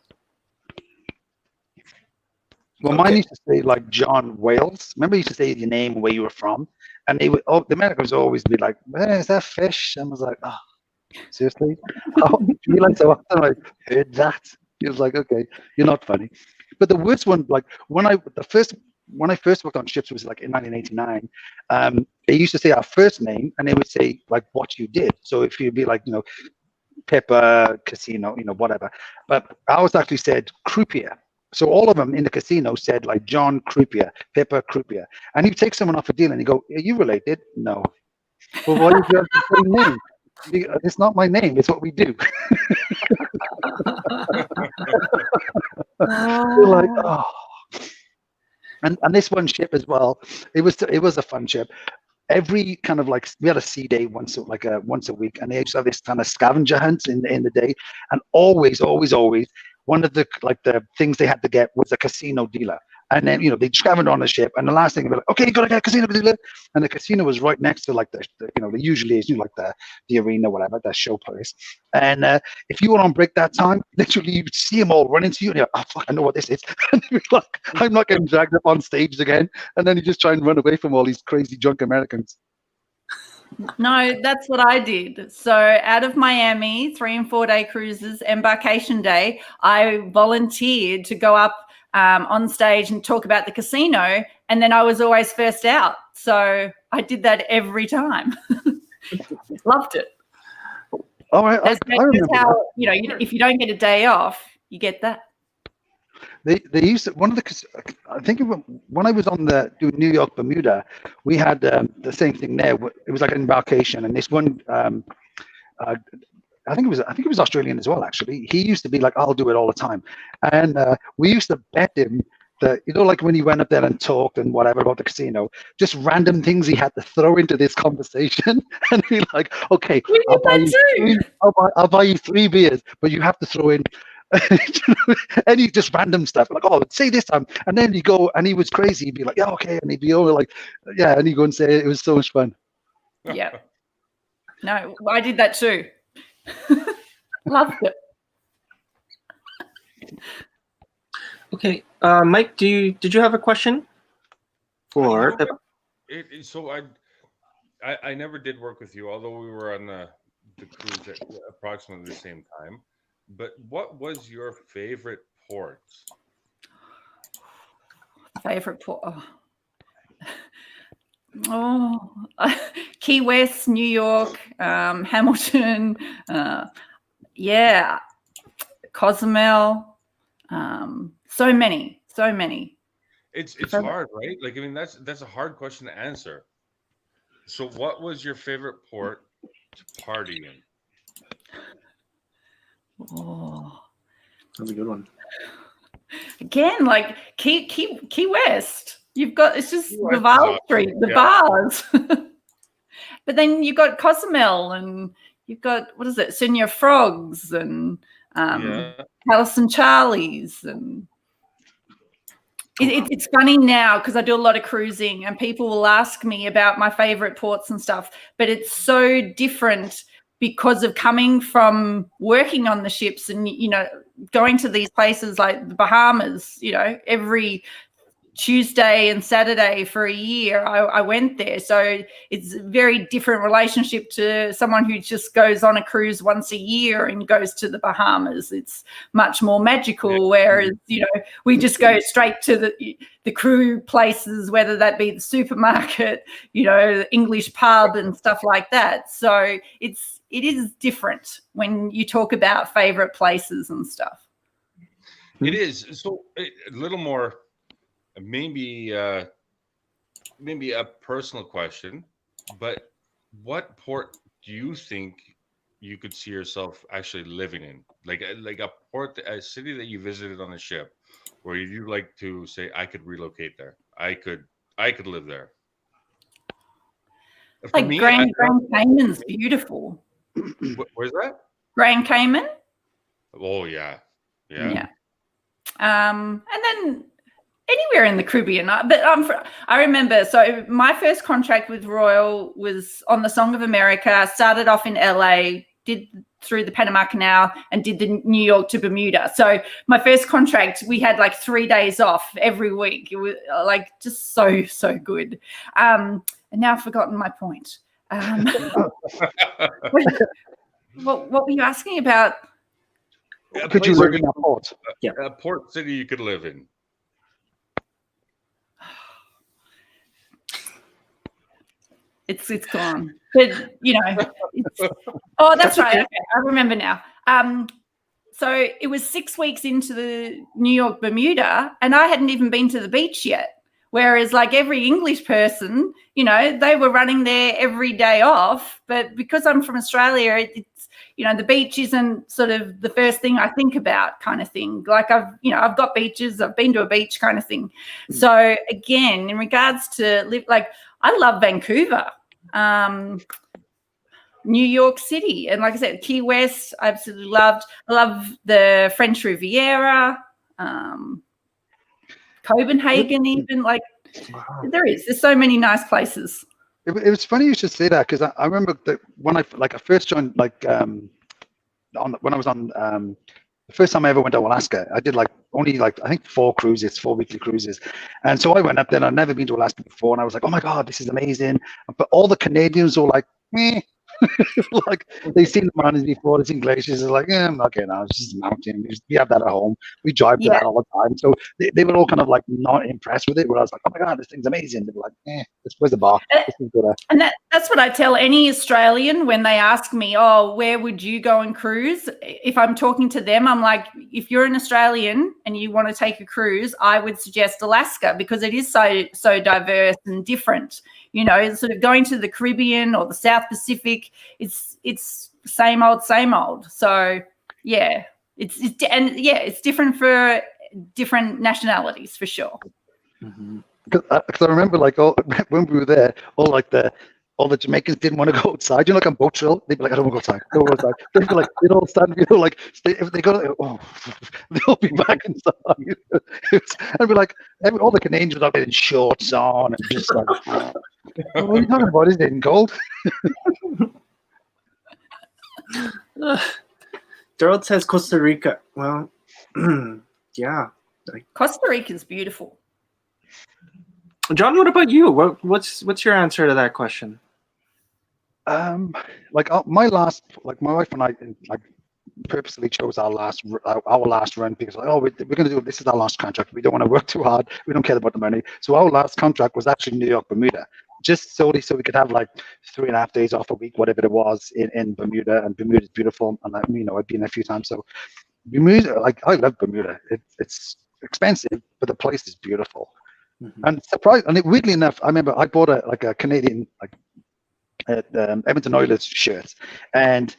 Well, mine used to say like John Wales. Remember, you used to say your name, where you were from, and the Americans would always be like, "Is that fish?" And I was like, "Oh, seriously? Oh, you like so often? I heard that." He was like, "Okay, you're not funny." But the worst one, like when I first worked on ships was like in 1989. They used to say our first name, and they would say like what you did. So if you'd be like, Pippa, casino, whatever. But ours actually said croupier. So all of them in the casino said like John Croupier, Pippa Croupier. And you take someone off a deal and you go, are you related? No. Well, why did you have the same name? It's not my name. It's what we do. We're like, oh. And this one ship as well. It was a fun ship. every kind of like, we had a sea day once a week, and they used to have this kind of scavenger hunt in the day, and always one of the things they had to get was a casino dealer. And then, they scavenged on the ship, and the last thing they'd be like, okay, you gotta get a casino dealer. And the casino was right next to like the usually is like the arena, whatever, that show place. And if you were on break that time, literally you would see them all running to you, and you're like, oh fuck, I know what this is. And you're like, I'm not getting dragged up on stage again. And then you just try and run away from all these crazy drunk Americans. No, that's what I did. So out of Miami, 3 and 4 day cruises, embarkation day, I volunteered to go up on stage and talk about the casino, and then I was always first out. So I did that every time. Loved it. All right, That's I remember how, that. if you don't get a day off, you get that. They used to, I think when I was on doing New York, Bermuda, we had the same thing there. It was like an embarkation, and this one, I think it was Australian as well, actually. He used to be like, I'll do it all the time. And we used to bet him that, like when he went up there and talked and whatever about the casino, just random things he had to throw into this conversation. And be like, okay, I'll buy you 3 beers, but you have to throw in any just random stuff. Like, oh, say this time. And then you go, and he was crazy. He'd be like, yeah, okay. And he'd be over like, yeah. And he'd go and say it was so much fun. Yeah. No, I did that too. Loved it. Okay, Mike, did you have a question? For So I never did work with you, although we were on the cruise at approximately the same time. But what was your favorite port? Favorite port? Oh, Key West, New York, Hamilton, Cozumel, so many. It's hard, right? Like, I mean, that's a hard question to answer. So what was your favorite port to party in? Oh, that's a good one. Again, like Key West. It's just the Val Street, the bars. But then you've got Cozumel, and you've got, what is it, Senior Frogs, and Palace and Charlie's. And it's funny now because I do a lot of cruising, and people will ask me about my favorite ports and stuff, but it's so different because of coming from working on the ships and, going to these places like the Bahamas, every Tuesday and Saturday for a year I went there. So it's a very different relationship to someone who just goes on a cruise once a year and goes to the Bahamas. It's much more magical, whereas, we just go straight to the crew places, whether that be the supermarket, the English pub and stuff like that. So it is different when you talk about favorite places and stuff. It is. So a little more, maybe a personal question, but what port do you think you could see yourself actually living in? Like a port, a city that you visited on a ship, where you'd like to say, I could relocate there. I could live there. Like Grand Cayman's beautiful. Where's that? Grand Cayman. Oh yeah. And then anywhere in the Caribbean. But I remember, so my first contract with Royal was on the Song of America. Started off in LA, did through the Panama Canal, and did the New York to Bermuda. So my first contract, we had like 3 days off every week. It was like just so good. And now I've forgotten my point. What were you asking about? Could you live in a port? Yeah, a port city you could live in. It's gone, but oh, that's right. Okay, I remember now. So it was 6 weeks into the New York Bermuda, and I hadn't even been to the beach yet. Whereas, like every English person, they were running there every day off. But because I'm from Australia, it's the beach isn't sort of the first thing I think about, kind of thing. Like I've got beaches, I've been to a beach, kind of thing. So again, in regards to live, like I love Vancouver, New York City, and like I said, Key West. I absolutely loved. I love the French Riviera, Copenhagen, even like there's so many nice places. It was funny you should say that, because I remember that when I first joined, like when I was on the first time I ever went to Alaska, I did only I think 4 weekly cruises, and so I went up there. And I'd never been to Alaska before, and I was like, oh my god, this is amazing. But all the Canadians were like, meh. Like they've seen the mountains before, they've seen glaciers. It's like, yeah, okay, no, it's just a mountain. We have that at home. We drive to that all the time. So they were all kind of like not impressed with it. Where I was like, oh my god, this thing's amazing. They were like, where's the bar? And that's what I tell any Australian when they ask me, oh, where would you go and cruise? If I'm talking to them, I'm like, if you're an Australian and you want to take a cruise, I would suggest Alaska, because it is so diverse and different. You know, sort of going to the Caribbean or the South Pacific, it's same old. So yeah, it's different for different nationalities for sure. Mm-hmm. Because I remember, when we were there, all the Jamaicans didn't want to go outside. You know, like on boat trail, they'd be like, I don't want to go outside. I don't want to go outside. They'd be like, they'd all stand, if they go, they'll be back inside. And be like, all the Canadians were in shorts on and just like, what are you talking about? Isn't it in gold? Gerald says Costa Rica. Well, yeah. Costa Rica is beautiful. John, what about you? What's your answer to that question? My wife and I purposely chose our last run, because we're going to do this is our last contract. We don't want to work too hard. We don't care about the money. So our last contract was actually New York, Bermuda, just solely so we could have 3.5 days off a week, whatever it was, in Bermuda. And Bermuda is beautiful, and I've been there a few times. So Bermuda, I love Bermuda. It's expensive, but the place is beautiful. Mm-hmm. And weirdly enough, I remember I bought a Canadian Edmonton Oilers shirt, and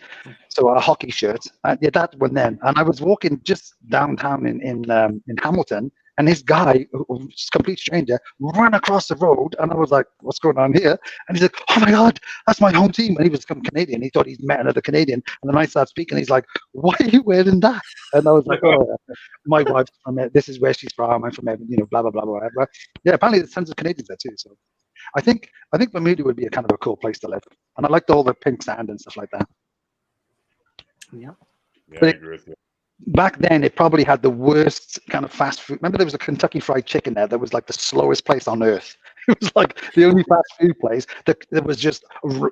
so a hockey shirt. That one then. And I was walking just downtown in Hamilton, and this guy, just a complete stranger, ran across the road, and I was like, "What's going on here?" And he's like, "Oh my God, that's my home team!" And he was Canadian. He thought he'd met another Canadian, and then I started speaking. He's like, "Why are you wearing that?" And I was like, "Oh, my wife's from it. This is where she's from. I'm from Edmonton, blah blah blah blah." But yeah, apparently there's tons of Canadians there too. So I think Bermuda would be a kind of a cool place to live, and I liked all the pink sand and stuff like that. Yeah, I agree with you. Back then, it probably had the worst kind of fast food. Remember, there was a Kentucky Fried Chicken there that was like the slowest place on earth. It was like the only fast food place that was just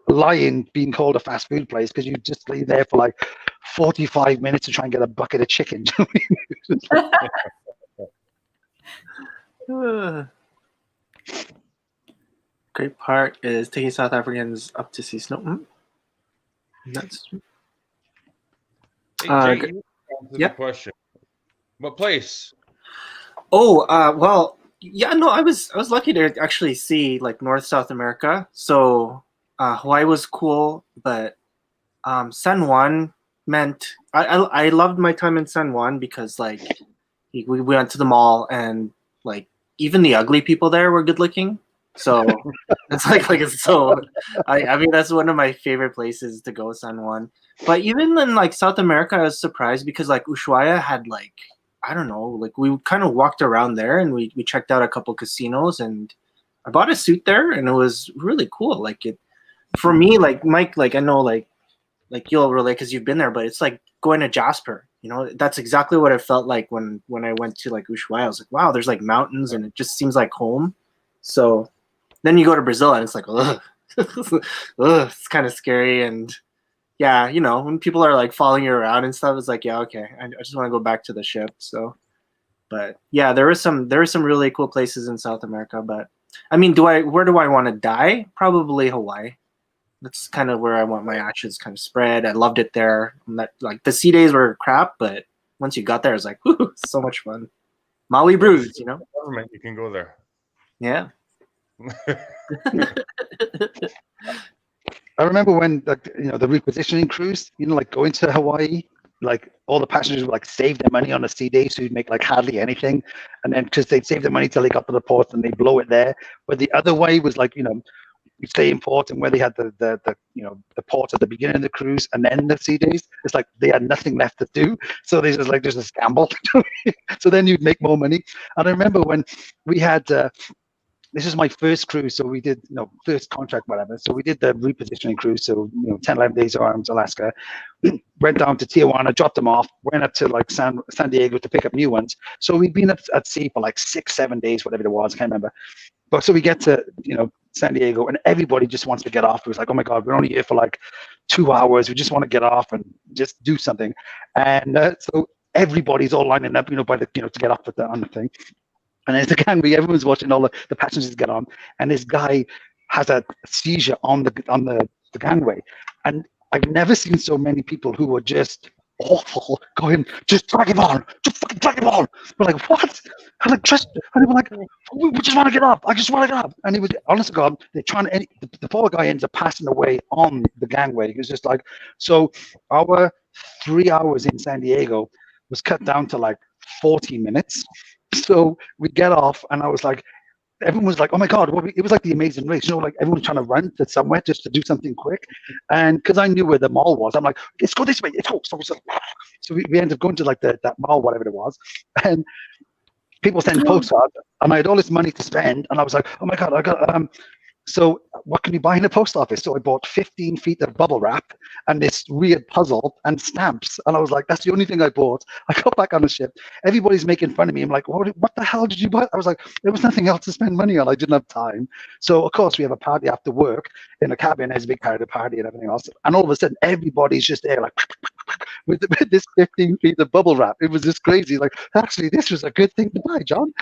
lying being called a fast food place, because you just leave there for 45 minutes to try and get a bucket of chicken. Great part is taking South Africans up to see snow. That's Hey, Jay, the question. What place? Oh, well, yeah, no, I was lucky to actually see North South America. So Hawaii was cool, but San Juan meant I loved my time in San Juan, because we went to the mall, and even the ugly people there were good looking. So it's it's so I mean that's one of my favorite places to go, San Juan. But even in South America, I was surprised, because Ushuaia had I don't know, we kind of walked around there, and we checked out a couple casinos, and I bought a suit there, and it was really cool. For me, Mike, I know you'll relate because you've been there, but it's going to Jasper. That's exactly what it felt like when I went to Ushuaia. I was like, wow, there's mountains, and it just seems like home. So then you go to Brazil, and it's ugh. Ugh, it's kind of scary. And yeah, when people are following you around and stuff, it's yeah, okay, I just want to go back to the ship. So, but yeah, there were some really cool places in South America. But I mean, where do I want to die? Probably Hawaii. That's kind of where I want my ashes kind of spread. I loved it there. The sea days were crap, but once you got there, it was whoo, so much fun. Maui brews, Government, you can go there. Yeah. I remember when the repositioning cruise, going to Hawaii, all the passengers would save their money on a sea day, so you'd make hardly anything, and then because they'd save their money till they got to the port and they blow it there. But the other way was stay in port, and where they had the port at the beginning of the cruise and then the sea days, it's like they had nothing left to do. So they just like, there's a gamble. So then you'd make more money. And I remember when we had, this is my first cruise, so we did, first contract, whatever. So we did the repositioning cruise, so 10, 11 days around Alaska. Went down to Tijuana, dropped them off, went up to like San Diego to pick up new ones. So we'd been at sea for like 6, 7 days, whatever it was, I can't remember. But so we get to San Diego, and everybody just wants to get off. It was like, oh my God, we're only here for like 2 hours. We just want to get off and just do something. And so everybody's all lining up, by the to get off on the thing. And as the gangway, everyone's watching all the passengers get on, and this guy has a seizure on the gangway. And I've never seen so many people who were just awful going, just drag him on, just fucking drag him on. We're like, what? I'm like, and they were like, we just want to get up. I just want to get up. And it was, honest to God, they're trying to, the poor guy ends up passing away on the gangway. It was just like, so our 3 hours in San Diego was cut down to like 40 minutes. So we get off, and I was like, everyone was like, oh my God, it was like the Amazing Race, like everyone was trying to run to somewhere just to do something quick. And because I knew where the mall was, I'm like, let's go this way. So we ended up going to like that mall, whatever it was. And people send postcards, and I had all this money to spend. And I was like, oh my God, I got, so what can you buy in the post office? So I bought 15 feet of bubble wrap and this weird puzzle and stamps. And I was like, that's the only thing I bought. I got back on the ship. Everybody's making fun of me. I'm like, what the hell did you buy? I was like, there was nothing else to spend money on. I didn't have time. So, of course, we have a party after work in a cabin. There's a big party and everything else. And all of a sudden, everybody's just there like with this 15 feet of bubble wrap. It was just crazy. Like, actually, this was a good thing to buy, John.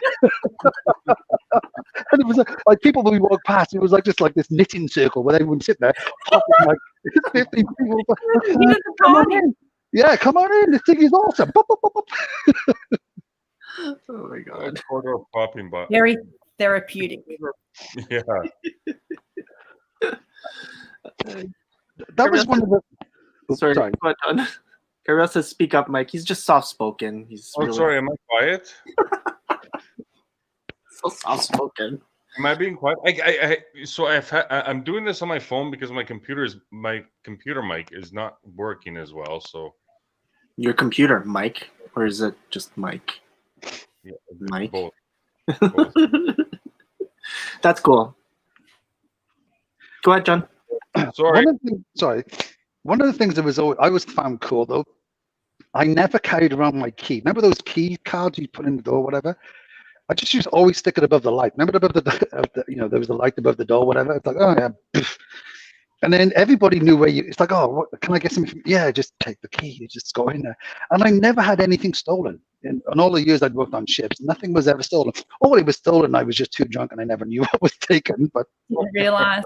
And it was like people when we walked past, it was like just like this knitting circle where everyone's sitting there popping like 15 people. Come on in. Yeah, come on in. This thing is awesome. Bop, bop, bop, bop. Oh my God. Quarter of popping, but Very therapeutic. yeah. That was one of the. Sorry. But Carol says, "Speak up, Mike." He's just soft-spoken. He's Oh, really sorry. Am I quiet? so soft-spoken. Am I being quiet? I'm doing this on my phone because my computer mic is not working as well. So Your computer, Mike, or is it just Mike? yeah, Mike. both. That's cool. Go ahead, John. Sorry. One of the things that I always found cool though, I never carried around my key. Remember those key cards you put in the door, or whatever? I just used to always stick it above the light. Remember above there was the light above the door, whatever. It's like, oh yeah, and then everybody knew where you. It's like, oh, what, can I get something? Yeah, just take the key. You just go in there. And I never had anything stolen. In all the years I'd worked on ships, nothing was ever stolen. All it was stolen, I was just too drunk and I never knew what was taken. But You realize.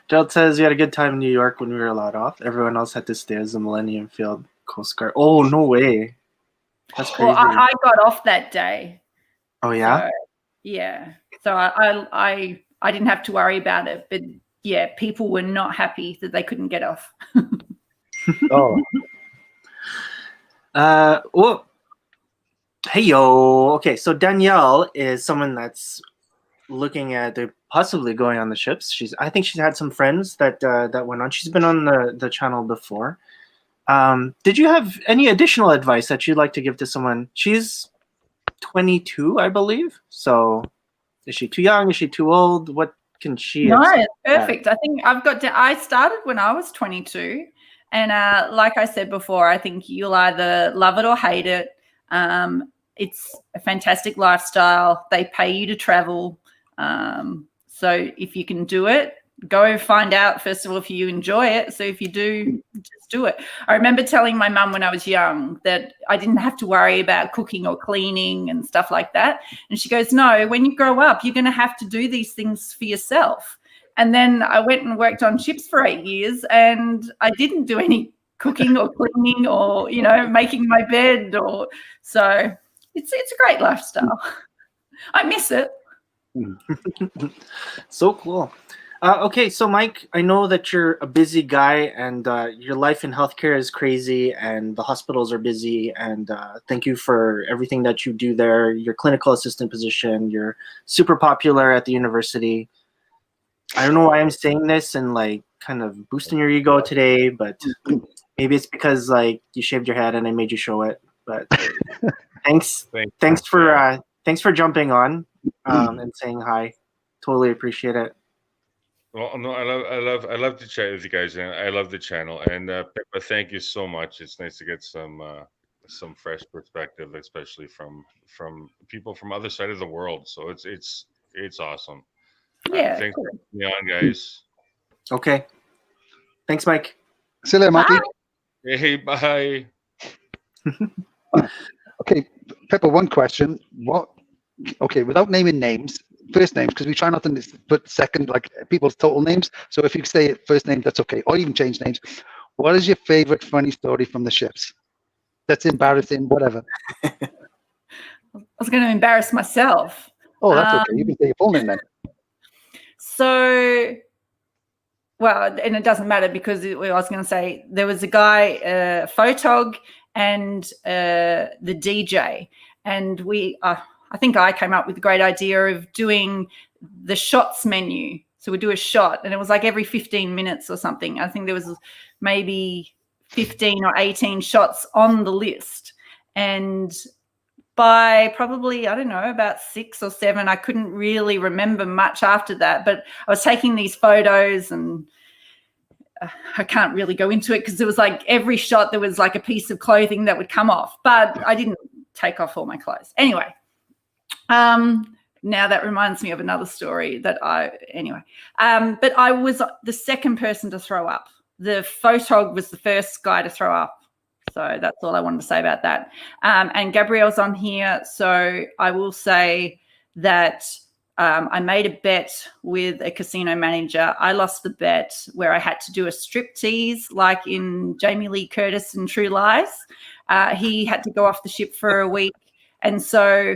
Gerald says we had a good time in New York when we were allowed off. Everyone else had to stay as the Millennium Field Coast Guard. Oh, no way. That's crazy. Well, I got off that day. Oh, yeah? So, yeah. So I didn't have to worry about it. But, yeah, people were not happy that they couldn't get off. oh, well, hey, yo. Okay, so Danielle is someone that's looking at possibly going on the ships. I think she's had some friends that went on. She's been on the channel before. Did you have any additional advice that you'd like to give to someone? She's 22, I believe. So is she too young? Is she too old? What can she? No, it's perfect. I think I started when I was 22. And like I said before, I think you'll either love it or hate it. It's a fantastic lifestyle. They pay you to travel. So if you can do it, go find out, first of all, if you enjoy it. So if you do, just do it. I remember telling my mum when I was young that I didn't have to worry about cooking or cleaning and stuff like that. And she goes, no, when you grow up, you're going to have to do these things for yourself. And then I went and worked on ships for 8 years and I didn't do any cooking or cleaning or, making my bed so it's a great lifestyle. I miss it. So cool. Okay, so Mike, I know that you're a busy guy, and your life in healthcare is crazy, and the hospitals are busy. And thank you for everything that you do there. Your clinical assistant position, you're super popular at the university. I don't know why I'm saying this and like kind of boosting your ego today, but maybe it's because like you shaved your head and I made you show it. But thanks, thanks for jumping on and saying hi. Totally appreciate it. Well, no, I love to chat with you guys, and I love the channel. And Pippa, thank you so much. It's nice to get some fresh perspective, especially from people from other side of the world. So it's awesome. Yeah. Thanks Cool. for having me on, guys. Okay. Thanks, Mike. See you later, Mikey. Hey, bye. Okay, Pippa, one question. Okay, without naming names, first names, because we try not to put second, like people's total names. So if you say first name, that's okay. Or even change names. What is your favorite funny story from the ships? That's embarrassing, whatever. I was going to embarrass myself. Oh, that's okay. You can say your full name then. So, well, and it doesn't matter because I was going to say there was a guy, photog, and the DJ, and I think I came up with the great idea of doing the shots menu. So we do a shot, and it was like every 15 minutes or something. I think there was maybe 15 or 18 shots on the list, and by probably, I don't know, about 6 or 7, I couldn't really remember much after that. But I was taking these photos, and I can't really go into it because it was like every shot there was like a piece of clothing that would come off, but I didn't take off all my clothes. Anyway, now that reminds me of another story but I was the second person to throw up. The photog was the first guy to throw up. So that's all I wanted to say about that. And Gabrielle's on here. So I will say that I made a bet with a casino manager. I lost the bet where I had to do a striptease like in Jamie Lee Curtis and True Lies. He had to go off the ship for a week. And so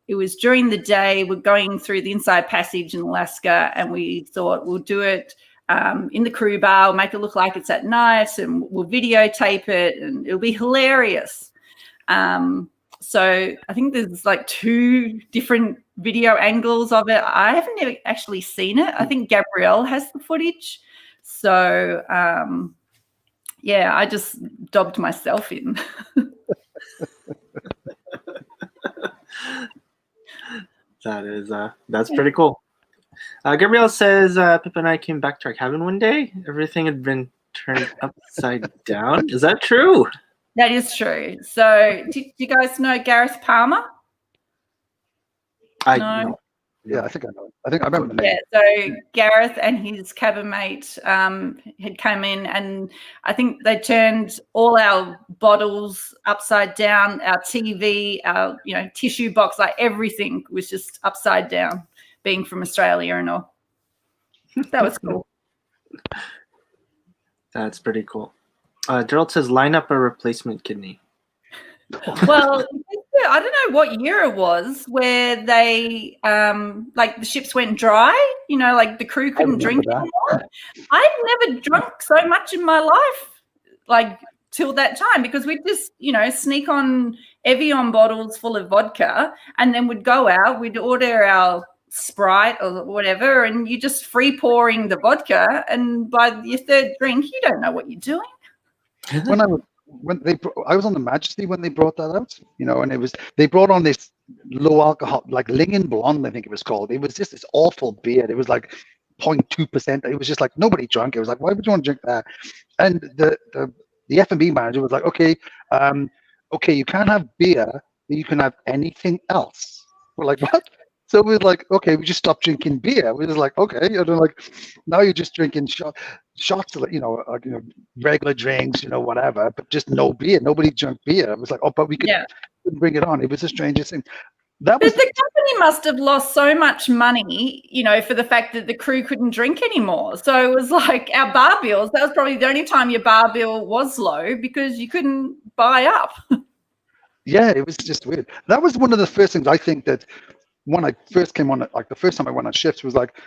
it was during the day. We're going through the Inside Passage in Alaska, and we thought we'll do it in the crew bar. We'll make it look like it's at night, and we'll videotape it, and it'll be hilarious. So I think there's like 2 different video angles of it. I haven't ever actually seen it. I think Gabrielle has the footage. So, yeah, I just dobbed myself in. That's pretty cool. Gabrielle says Pippa and I came back to our cabin one day. Everything had been turned upside down. Is that true? That is true. So, do you guys know Gareth Palmer? No. Yeah, I think I know. I think I remember the name. Yeah, so Gareth and his cabin mate had come in, and I think they turned all our bottles upside down, our TV, our tissue box, like everything was just upside down, being from Australia and all. That was cool. That's pretty cool. Gerald says line up a replacement kidney. Well, I don't know what year it was where they like the ships went dry, like the crew couldn't drink anymore. I've never drunk so much in my life, like till that time, because we'd just, sneak on Evian bottles full of vodka, and then we'd go out, we'd order our Sprite or whatever, and you're just free pouring the vodka, and by your 3rd drink, you don't know what you're doing. I was on the Majesty when they brought that out, and they brought on this low alcohol, like Lingen Blonde, I think it was called. It was just this awful beer. It was like 0.2%. It was just like nobody drank. It was like, why would you want to drink that? And the F&B manager was like, okay, you can't have beer, but you can have anything else. We're like, what? So we were like, okay, we just stopped drinking beer. We was like, okay, now you're just drinking shots, regular drinks, whatever, but just no beer. Nobody drank beer. It was like, but we couldn't bring it on. It was the strangest thing. But the company must have lost so much money, for the fact that the crew couldn't drink anymore. So it was like our bar bills. That was probably the only time your bar bill was low, because you couldn't buy up. Yeah, it was just weird. That was one of the first things I think that when I first came on, like the first time I went on shifts, was like,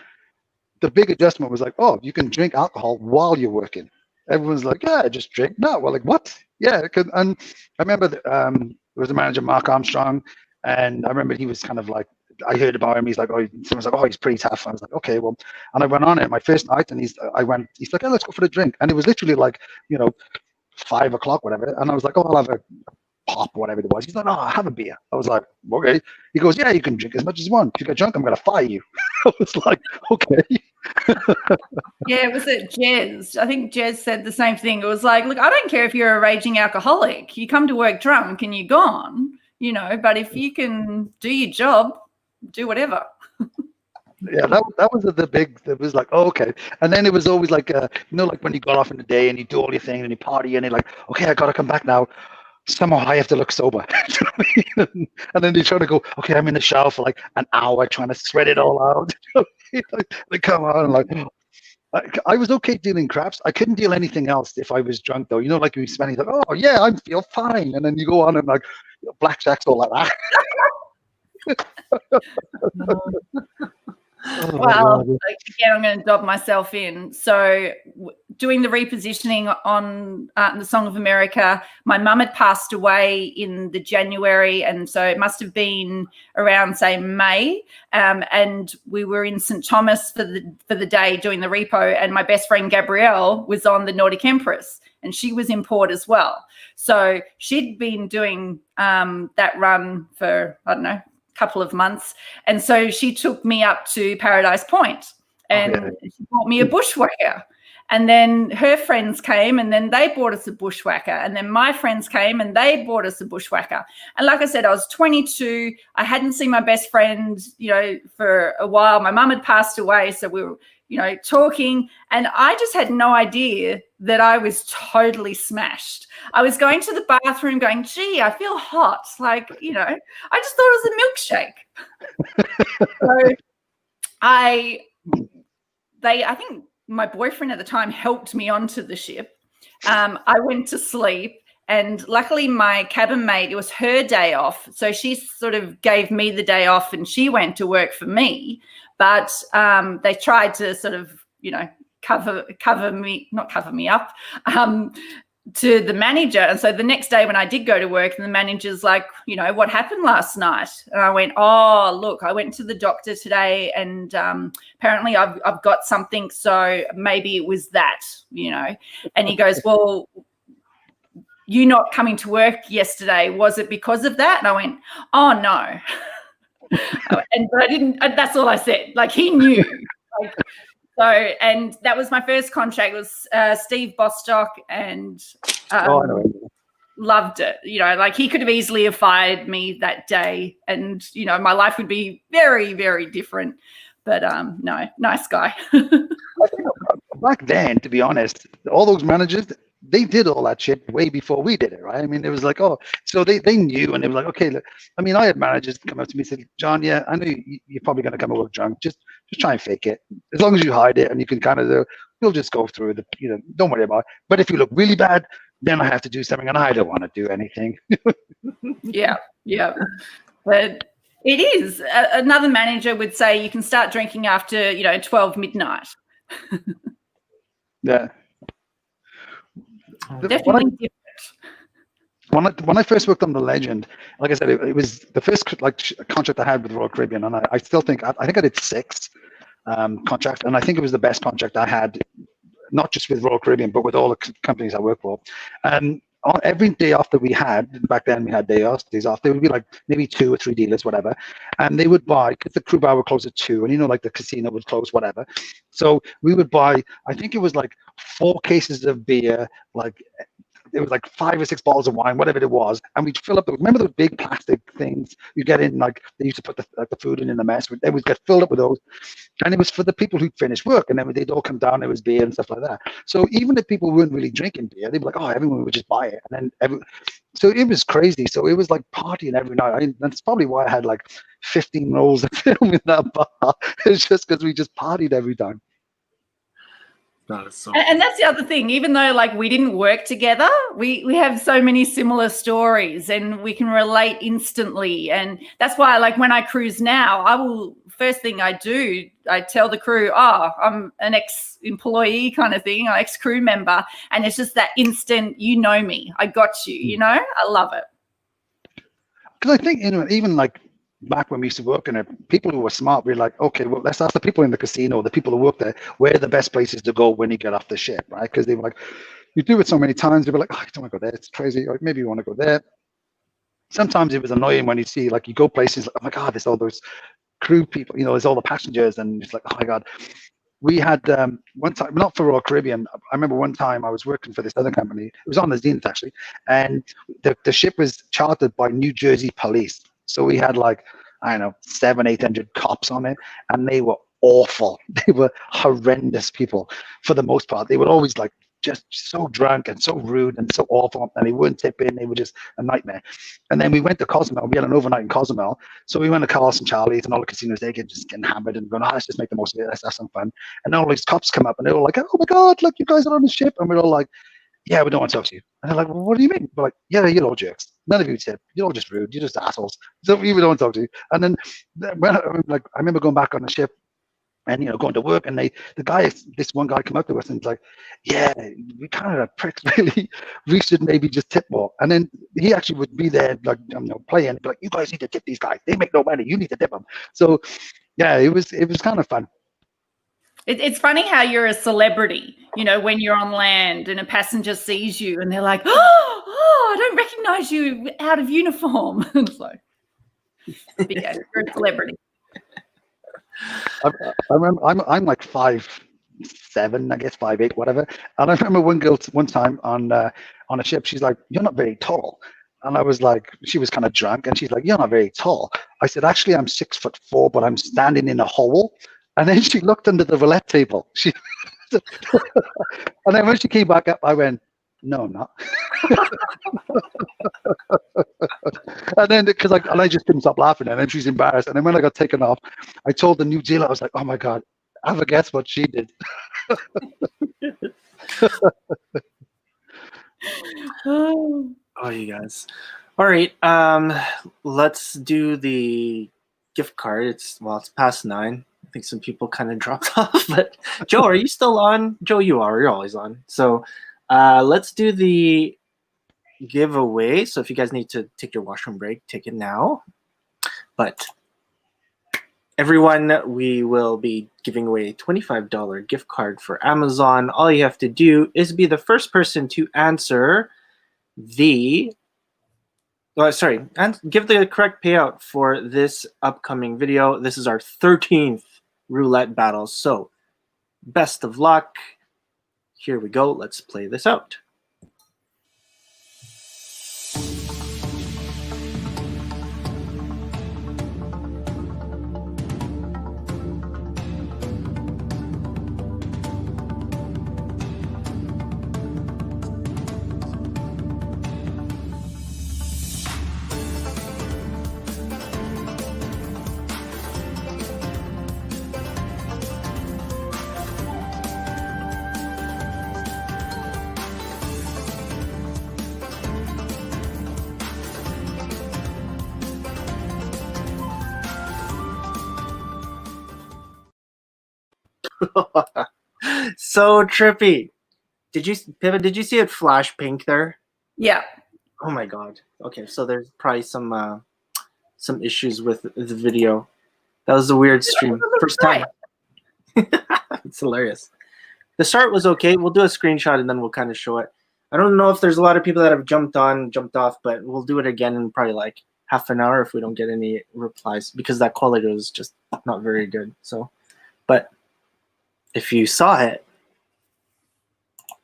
the big adjustment was like, oh, you can drink alcohol while you're working. Everyone's like, yeah, just drink. No, we're like, what? Yeah, and I remember there was a manager, Mark Armstrong, and I remember he was kind of like, I heard about him. He's like, oh, someone's like, oh, he's pretty tough. I was like, okay, well, and I went on it my first night, and he's like, oh, let's go for the drink, and it was literally like, 5 o'clock, whatever, and I was like, oh, I'll have a pop, whatever it was. He's like, no, I'll have a beer. I was like, okay. He goes, yeah, you can drink as much as you want. If you get drunk, I'm gonna fire you. I was like, okay. Yeah, was it Jez? I think Jez said the same thing. It was like, look, I don't care if you're a raging alcoholic. You come to work drunk and you're gone, but if you can do your job, do whatever. Yeah, that was the big. It was like, oh, okay, and then it was always like, like when you got off in the day and you do all your thing and you party and you're like, okay, I gotta come back now. Somehow I have to look sober. Do you know what I mean? And then you try to go, okay, I'm in the shower for like an hour trying to sweat it all out. They come out and like, I was okay dealing craps. I couldn't deal anything else if I was drunk though. Like you spend like, oh yeah, I feel fine, and then you go on and like blackjack's all like that. Well, again, I'm going to dob myself in. So doing the repositioning on the Song of America, my mum had passed away in the January, and so it must have been around, say, May, and we were in St. Thomas for the day doing the repo, and my best friend Gabrielle was on the Nordic Empress, and she was in port as well. So she'd been doing that run for, I don't know, couple of months, and so she took me up to Paradise Point, and she bought me a bushwhacker, and then her friends came and then they bought us a bushwhacker, and then my friends came and they bought us a bushwhacker. And like I said, I was 22. I hadn't seen my best friend for a while. My mum had passed away, so we were talking, and I just had no idea that I was totally smashed. I was going to the bathroom going, gee, I feel hot. Like, I just thought it was a milkshake. So I think my boyfriend at the time helped me onto the ship. I went to sleep, and luckily my cabin mate, it was her day off. So she sort of gave me the day off and she went to work for me. But they tried to sort of, cover me up to the manager. And so the next day when I did go to work, and the manager's like, what happened last night? And I went, oh, look, I went to the doctor today, and apparently I've got something. So maybe it was that, And he goes, well, you not coming to work yesterday, was it because of that? And I went, oh, no. But I didn't, that's all I said. Like, he knew. And that was my first contract. It was Steve Bostock, and loved it. Like, he could have easily have fired me that day, and my life would be very, very different. But no, nice guy. Back then, to be honest, all those managers, they did all that shit way before we did it, right? I mean, it was like, oh, so they knew, and they were like, okay, look, I mean, I had managers come up to me and said, John, yeah, I know you're probably going to come and work drunk. Just try and fake it. As long as you hide it and you can kind of, you'll just go through the, don't worry about it. But if you look really bad, then I have to do something, and I don't want to do anything. Yeah. But it is. Another manager would say you can start drinking after, 12 midnight. Yeah. Definitely different. When I first worked on the Legend, like I said, it was the first contract I had with Royal Caribbean, and I still think I think I did 6 contracts, and I think it was the best contract I had, not just with Royal Caribbean, but with all the companies I work for. And on every day off that we had, back then we had days off, there would be like maybe 2 or 3 dealers, whatever, and they would buy, because the crew bar would close at 2, and like the casino would close, whatever. So we would buy, I think it was like 4 cases of beer, like it was like 5 or 6 bottles of wine, whatever it was, and we'd fill up. Remember those big plastic things you get in, like they used to put the food in the mess. They would get filled up with those, and it was for the people who'd finished work, and then they'd all come down. There was beer and stuff like that. So even if people weren't really drinking beer, they'd be like, "Oh, everyone would just buy it," and then so it was crazy. So it was like partying every night. That's probably why I had like 15 rolls of film in that bar. It's just because we just partied every time. That is so. And that's the other thing. Even though like we didn't work together, we have so many similar stories, and we can relate instantly. And that's why, like when I cruise now, first thing I do, I tell the crew, "Oh, I'm an ex-employee kind of thing, or ex-crew member," and it's just that instant. You know me. I got you. You know, I love it. Because I think, even like back when we used to work in it, people who were smart were like, okay, well, let's ask the people in the casino, the people who work there, where are the best places to go when you get off the ship, right? Because they were like, you do it so many times, they were like, oh, I don't want to go there, it's crazy, or maybe you want to go there. Sometimes it was annoying when you see, like, you go places, like, oh my God, there's all those crew people, there's all the passengers, and it's like, oh my God. We had one time, not for Royal Caribbean, I remember one time I was working for this other company, it was on the Zenith actually, and the ship was chartered by New Jersey police. So we had like, I don't know, 700-800 cops on it, and they were awful. They were horrendous people for the most part. They were always like just so drunk and so rude and so awful, and they wouldn't tip in. They were just a nightmare. And then we went to Cozumel. We had an overnight in Cozumel. So we went to Carlos and Charlie's and all the casinos. They get just getting hammered and going, oh, let's just make the most of it. Let's have some fun. And then all these cops come up and they're all like, oh my God, look, you guys are on the ship. And we're all like, yeah, we don't want to talk to you. And they're like, well, what do you mean? We're like, yeah, you're all jerks. None of you tip. You're all just rude. You're just assholes. So we don't want to talk to you. And then when I remember going back on the ship and, going to work, and this one guy come up to us and he's like, yeah, we kind of pricks, really. We should maybe just tip more. And then he actually would be there, like, playing, and be like, you guys need to tip these guys. They make no money. You need to tip them. So yeah, it was kind of fun. It's funny how you're a celebrity, when you're on land and a passenger sees you and they're like, oh, I don't recognize you out of uniform. It's like, yeah, you're a celebrity. I remember I'm like 5'7", I guess 5'8", whatever. And I remember one girl one time on a ship, she's like, you're not very tall. And I was like, she was kind of drunk, and she's like, you're not very tall. I said, actually, I'm 6'4", but I'm standing in a hole. And then she looked under the roulette table. And then when she came back up, I went, no, I'm not. And then I just couldn't stop laughing, and then she's embarrassed. And then when I got taken off, I told the New Zealand, I was like, oh my God, have a guess what she did. Oh, you guys. All right. Let's do the gift card. It's past 9. I think some people kind of dropped off, but Joe, are you still on? Joe, you are. You're always on. So let's do the giveaway. So if you guys need to take your washroom break, take it now. But everyone, we will be giving away a $25 gift card for Amazon. All you have to do is be the first person to answer and give the correct payout for this upcoming video. This is our 13th roulette battle. So best of luck. Here we go. Let's play this out. So trippy. Pippa, did you see it flash pink there? Yeah. Oh my God. Okay, so there's probably some issues with the video. That was a weird stream. First time. It's hilarious. The start was okay. We'll do a screenshot and then we'll kind of show it. I don't know if there's a lot of people that have jumped off, but we'll do it again in probably like half an hour if we don't get any replies, because that quality was just not very good. So, but if you saw it,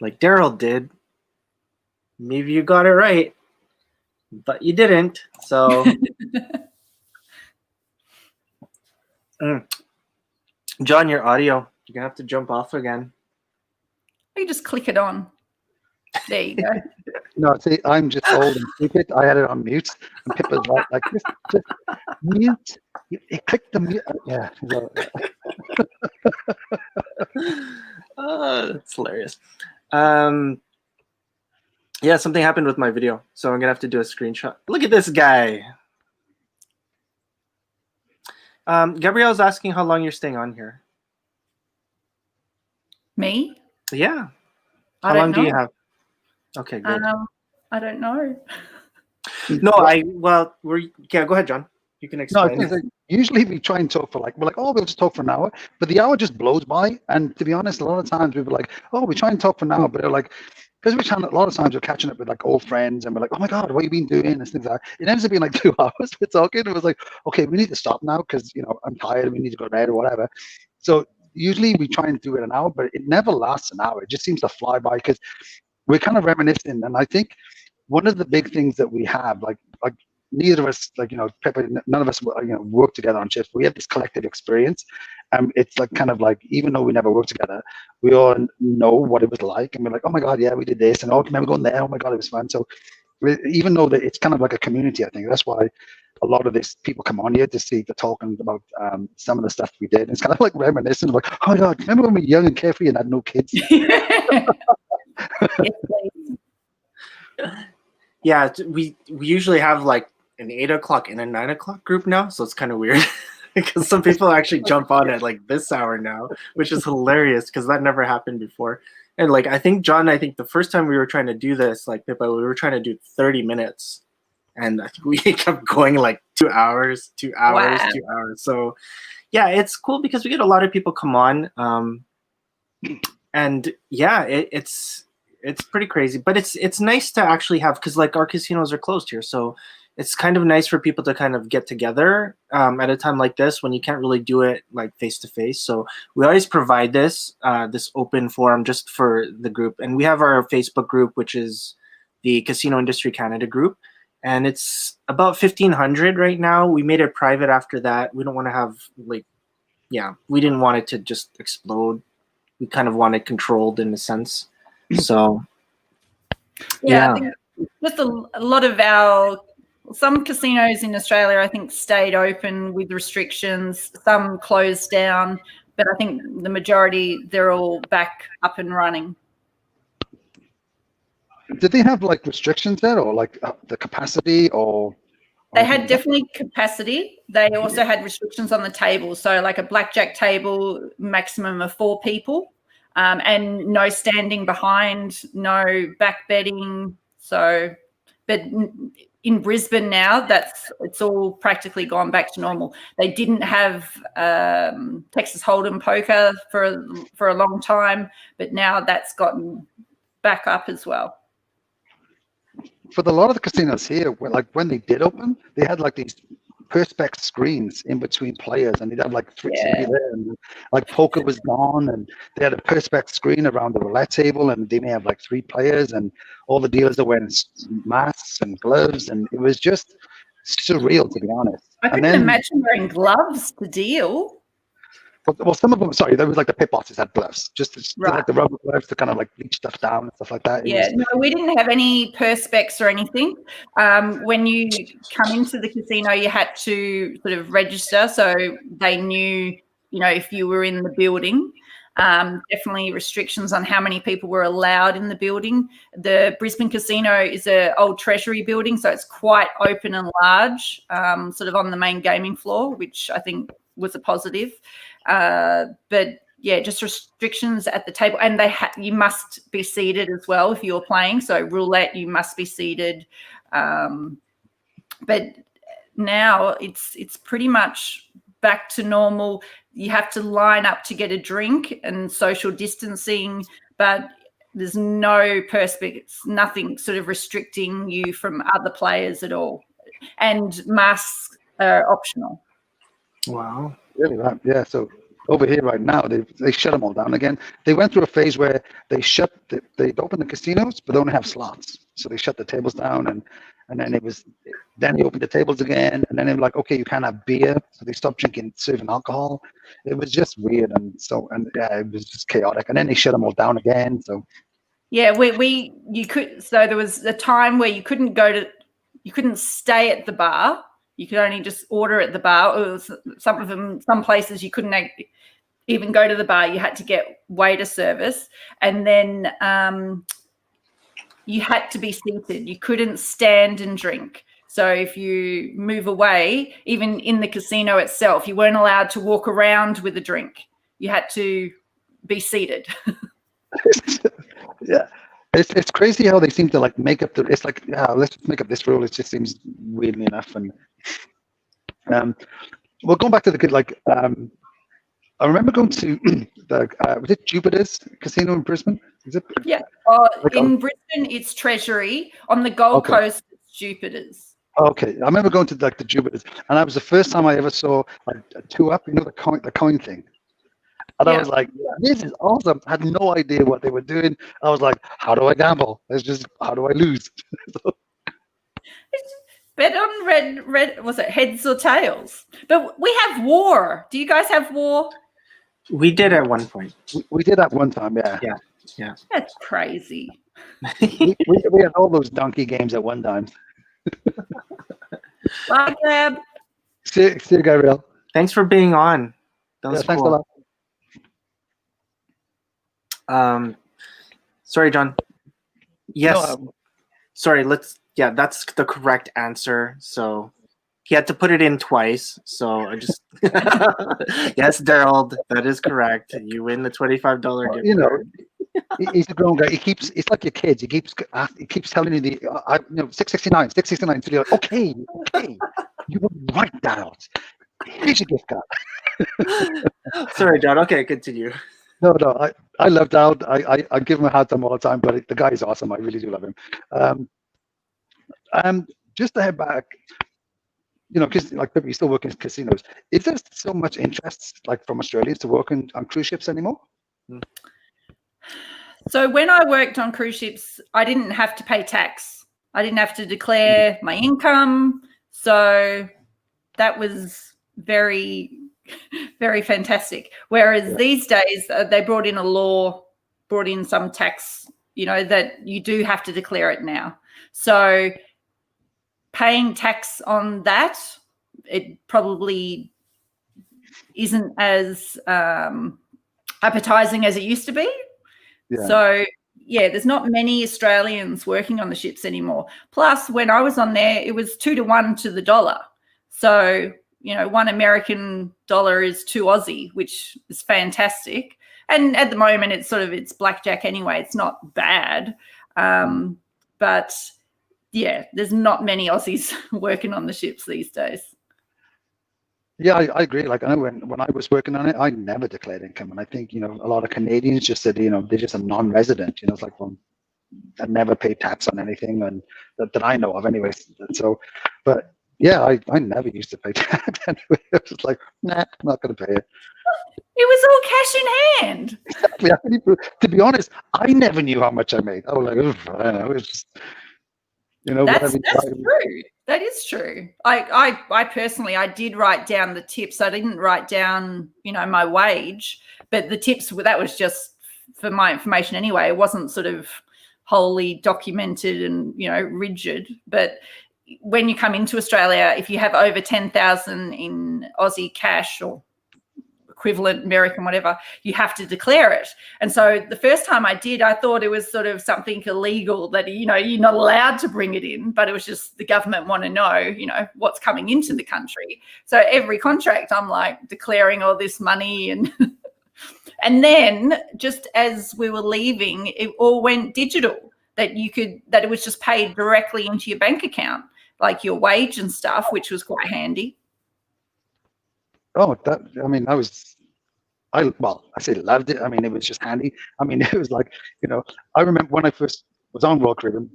like Daryl did, maybe you got it right, but you didn't. So, John, your audio, you're gonna have to jump off again. You just click it on. There you go. No, see, I'm just old and stupid. I had it on mute, and Pippa's like just mute. You click the mute. Yeah. That's hilarious. Yeah, something happened with my video, so I'm gonna have to do a screenshot. Look at this guy. Gabrielle's asking how long you're staying on here. Me? Yeah. I How don't long do you know. have? Okay, good. I don't know. No, yeah, go ahead, John. You can No, explain. usually we try and talk for we're like, oh, we'll just talk for an hour, but the hour just blows by. And to be honest, a lot of times we were like, oh, we try and talk for an hour, but they're like, because a lot of times we're catching up with like old friends and we're like, oh my God, what have you been doing? And things like that. It ends up being like 2 hours we're talking. It was like, okay, we need to stop now because, I'm tired. We need to go to bed or whatever. So usually we try and do it an hour, but it never lasts an hour. It just seems to fly by because we're kind of reminiscing. And I think one of the big things that we have, like neither of us, Pippa, none of us, work together on shifts. We have this collective experience. It's like kind of like, even though we never worked together, we all know what it was like. And we're like, oh my God, yeah, we did this. And oh, I remember going there. Oh my God, it was fun. So even though it's kind of like a community, I think that's why a lot of these people come on here to see the talking about some of the stuff we did. And it's kind of like reminiscent of like, oh my God, remember when we were young and carefree and had no kids? Yes, please. Yeah, we usually have like an 8 o'clock and a 9 o'clock group now, so it's kind of weird because some people actually jump on at like this hour now, which is hilarious because that never happened before. And like I think the first time we were trying to do this, like Pippa, we were trying to do 30 minutes, and I think we kept going like 2 hours, 2 hours, Wow. 2 hours. So yeah, it's cool because we get a lot of people come on, and yeah, it's pretty crazy, but it's nice to actually have, because like our casinos are closed here, so it's kind of nice for people to kind of get together at a time like this when you can't really do it like face to face. So we always provide this open forum just for the group, and we have our Facebook group, which is the Casino Industry Canada group, and it's about 1,500 right now. We made it private after that. We don't want to have we didn't want it to just explode. We kind of want it controlled in a sense. So Yeah, I think just a lot of some casinos in Australia, I think, stayed open with restrictions. Some closed down, but I think the majority, they're all back up and running. Did they have like restrictions there, or like the capacity, or? They had definitely capacity. They also had restrictions on the table. So like a blackjack table, maximum of 4 people, and no standing behind, no back betting. So, but in Brisbane now, it's all practically gone back to normal. They didn't have Texas Hold'em poker for a long time, but now that's gotten back up as well. For a lot of the casinos here, when they did open, they had like these perspex screens in between players, and they'd have like 3 there, and like poker was gone, and they had a perspex screen around the roulette table, and they may have like 3 players, and all the dealers are wearing masks and gloves, and it was just surreal, to be honest. I couldn't imagine wearing gloves to deal. Well, some of them, sorry, there was like the pit bosses had gloves, just like the rubber gloves to kind of like leach stuff down and stuff like that. No, we didn't have any perspex or anything. When you come into the casino, you had to sort of register, so they knew, if you were in the building. Definitely restrictions on how many people were allowed in the building. The Brisbane Casino is an old Treasury building, so it's quite open and large, sort of on the main gaming floor, which I think was a positive. But yeah, just restrictions at the table, and you must be seated as well if you're playing. So roulette, you must be seated. But now it's pretty much back to normal. You have to line up to get a drink and social distancing, but there's no perspex, nothing sort of restricting you from other players at all. And masks are optional. Wow. Really, right? Yeah. So over here right now, they shut them all down again. They went through a phase where they opened the casinos, but they only have slots. So they shut the tables down, and then they opened the tables again, and then they were like, okay, you can't have beer, so they stopped serving alcohol. It was just weird, it was just chaotic. And then they shut them all down again. So yeah, you could. So there was a time where you couldn't stay at the bar. You could only just order at the bar. Some places you couldn't even go to the bar. You had to get waiter service, and then you had to be seated. You couldn't stand and drink. So if you move away, even in the casino itself, you weren't allowed to walk around with a drink. You had to be seated. Yeah, it's crazy how they seem to like make up the. It's like, yeah, let's just make up this rule. It just seems weirdly enough. And well, going back to the good, like I remember going to the was it Jupiter's Casino in Brisbane? Is it? Yeah. In Brisbane, it's Treasury. On the Gold Coast, it's Jupiter's. Okay, I remember going to like the Jupiter's, and that was the first time I ever saw like a 2-up, you know, the coin thing. And I was like, this is awesome. I had no idea what they were doing. I was like, how do I gamble? It's just, how do I lose? Bet on red. Was it heads or tails? But we have war. Do you guys have war? We did at one point. We did that one time, yeah. Yeah. That's crazy. we had all those donkey games at one time. Bye, Deb. See you, Gabriel. Thanks for being on. That was Thanks cool. a lot. Sorry, John. Yes. No, Sorry, that's the correct answer. So he had to put it in twice. So I just yes, Daryl, that is correct. You win the $25 gift. you know, he's a grown guy. It's like your kids. He keeps telling you 669, 669. So you're like, okay, you will write that out. Here's your gift card. Sorry, John. Okay, continue. No, I love Dowd. I give him a hard time all the time, but the guy is awesome. I really do love him. Just to head back, because like you still work in casinos. Is there so much interest, like from Australians, to work on cruise ships anymore? So when I worked on cruise ships, I didn't have to pay tax. I didn't have to declare my income. So that was very, very fantastic. Whereas these days, they brought in some tax, that you do have to declare it now. So paying tax on that, it probably isn't as appetizing as it used to be. Yeah. So, there's not many Australians working on the ships anymore. Plus, when I was on there, it was 2 to 1 to the dollar. So, $1 American is 2 Aussie, which is fantastic. And at the moment, it's blackjack anyway. It's not bad. But, there's not many Aussies working on the ships these days. Yeah, I agree. Like, I know when I was working on it, I never declared income. And I think, a lot of Canadians just said, they're just a non-resident. It's like, well, I never paid tax on anything, and that I know of anyway. So, but yeah, I never used to pay tax anyway. I was like, nah, I'm not going to pay it. It was all cash in hand. Exactly. To be honest, I never knew how much I made. I was like, I don't know. It's just, that's true. That is true. I personally, I did write down the tips. I didn't write down, my wage, but the tips, that was just for my information anyway. It wasn't sort of wholly documented and, rigid. But when you come into Australia, if you have over 10,000 in Aussie cash or equivalent American, whatever, you have to declare it. And so the first time I did, I thought it was sort of something illegal that, you're not allowed to bring it in, but it was just the government want to know, what's coming into the country. So every contract, I'm like declaring all this money and and then just as we were leaving, it all went digital, that it was just paid directly into your bank account, like your wage and stuff, which was quite handy. Oh, I say loved it. I mean, it was just handy. I mean, it was like, I remember when I first was on Royal Caribbean,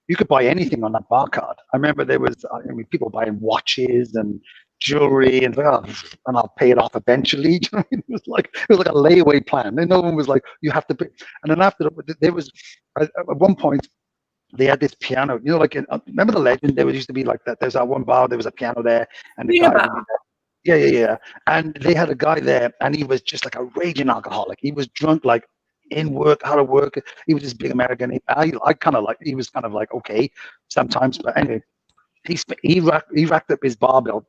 you could buy anything on that bar card. I remember there was, people buying watches and jewelry and I'll pay it off eventually. It was like a layaway plan. And no one was like, you have to pay. And then after there was, at one point, they had this piano, remember the Legend? There used to be like that. There's that one bar, there was a piano there. And the guy, yeah. And they had a guy there, and he was just like a raging alcoholic. He was drunk, like in work, out of work. He was this big American. He was kind of like okay sometimes, but anyway. he racked up his bar bill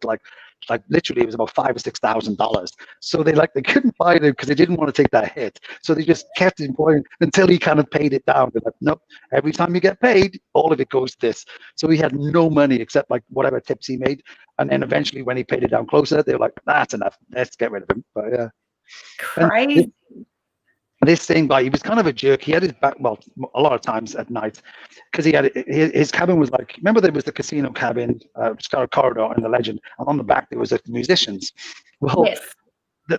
like literally it was about $5,000 or $6,000. So they couldn't buy it because they didn't want to take that hit. So they just kept employing until he kind of paid it down. They're like, nope, every time you get paid, all of it goes to this. So he had no money except like whatever tips he made. And then eventually when he paid it down closer, they were like, that's enough. Let's get rid of him. But yeah. Crazy. This same guy, he was kind of a jerk. He had his back, well, a lot of times at night, because he had his cabin was like, remember there was the casino cabin, just got a corridor in the Legend, and on the back there was like the musicians. Well, Yes.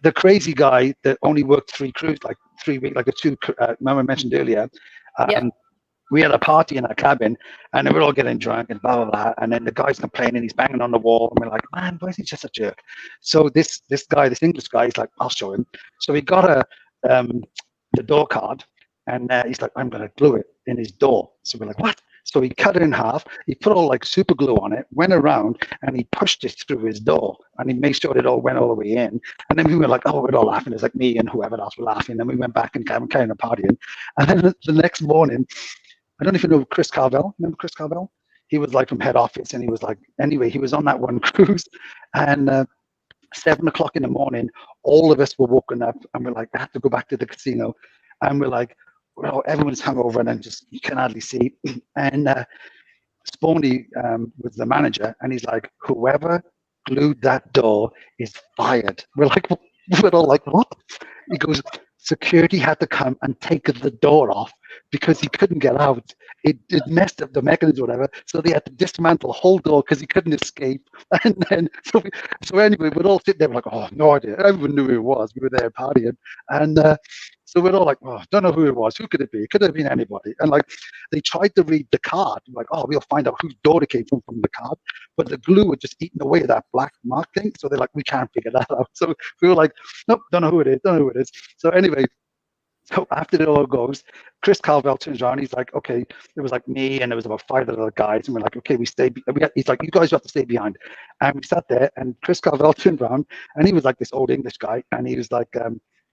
the crazy guy that only worked 3 crews, like 3 weeks, like the 2, remember I mentioned earlier, Yep. we had a party in our cabin, and they were all getting drunk and blah, blah, blah, and then the guy's complaining, he's banging on the wall, and we're like, man, why is he just a jerk? So this guy, this English guy, he's like, I'll show him. So he got the door card, and he's like, I'm going to glue it in his door. So we're like, what? So he cut it in half, he put all like super glue on it, went around, and he pushed it through his door, and he made sure it all went all the way in. And then we were like, oh, we're all laughing. It's like me and whoever else were laughing. And we went back and carried on partying. And then the next morning, I don't know if you know Chris Carvel. Remember Chris Carvel? He was like from head office, and he was like, anyway, he was on that one cruise, and 7 o'clock in the morning, all of us were woken up, and we're like, I have to go back to the casino, and we're like, well, everyone's hungover, and then just you can hardly see. And Spawny was the manager, and he's like, whoever glued that door is fired. We're all like, what? He goes, security had to come and take the door off because he couldn't get out. It messed up the mechanism or whatever, so they had to dismantle the whole door because he couldn't escape. And then, so anyway, we'd all sit there like, oh, no idea. Everyone knew who it was. We were there partying. And so we're all like, oh, don't know who it was. Who could it be? It could have been anybody. And like, they tried to read the card, like, oh, we'll find out whose door it came from the card. But the glue had just eaten away at that black mark thing. So they're like, we can't figure that out. So we were like, nope, don't know who it is. So anyway, so after it all goes, Chris Carvel turns around. He's like, okay, it was like me and there was about 5 other guys. And we're like, okay, he's like, you guys have to stay behind. And we sat there, and Chris Carvel turned around, and he was like this old English guy. And he was like,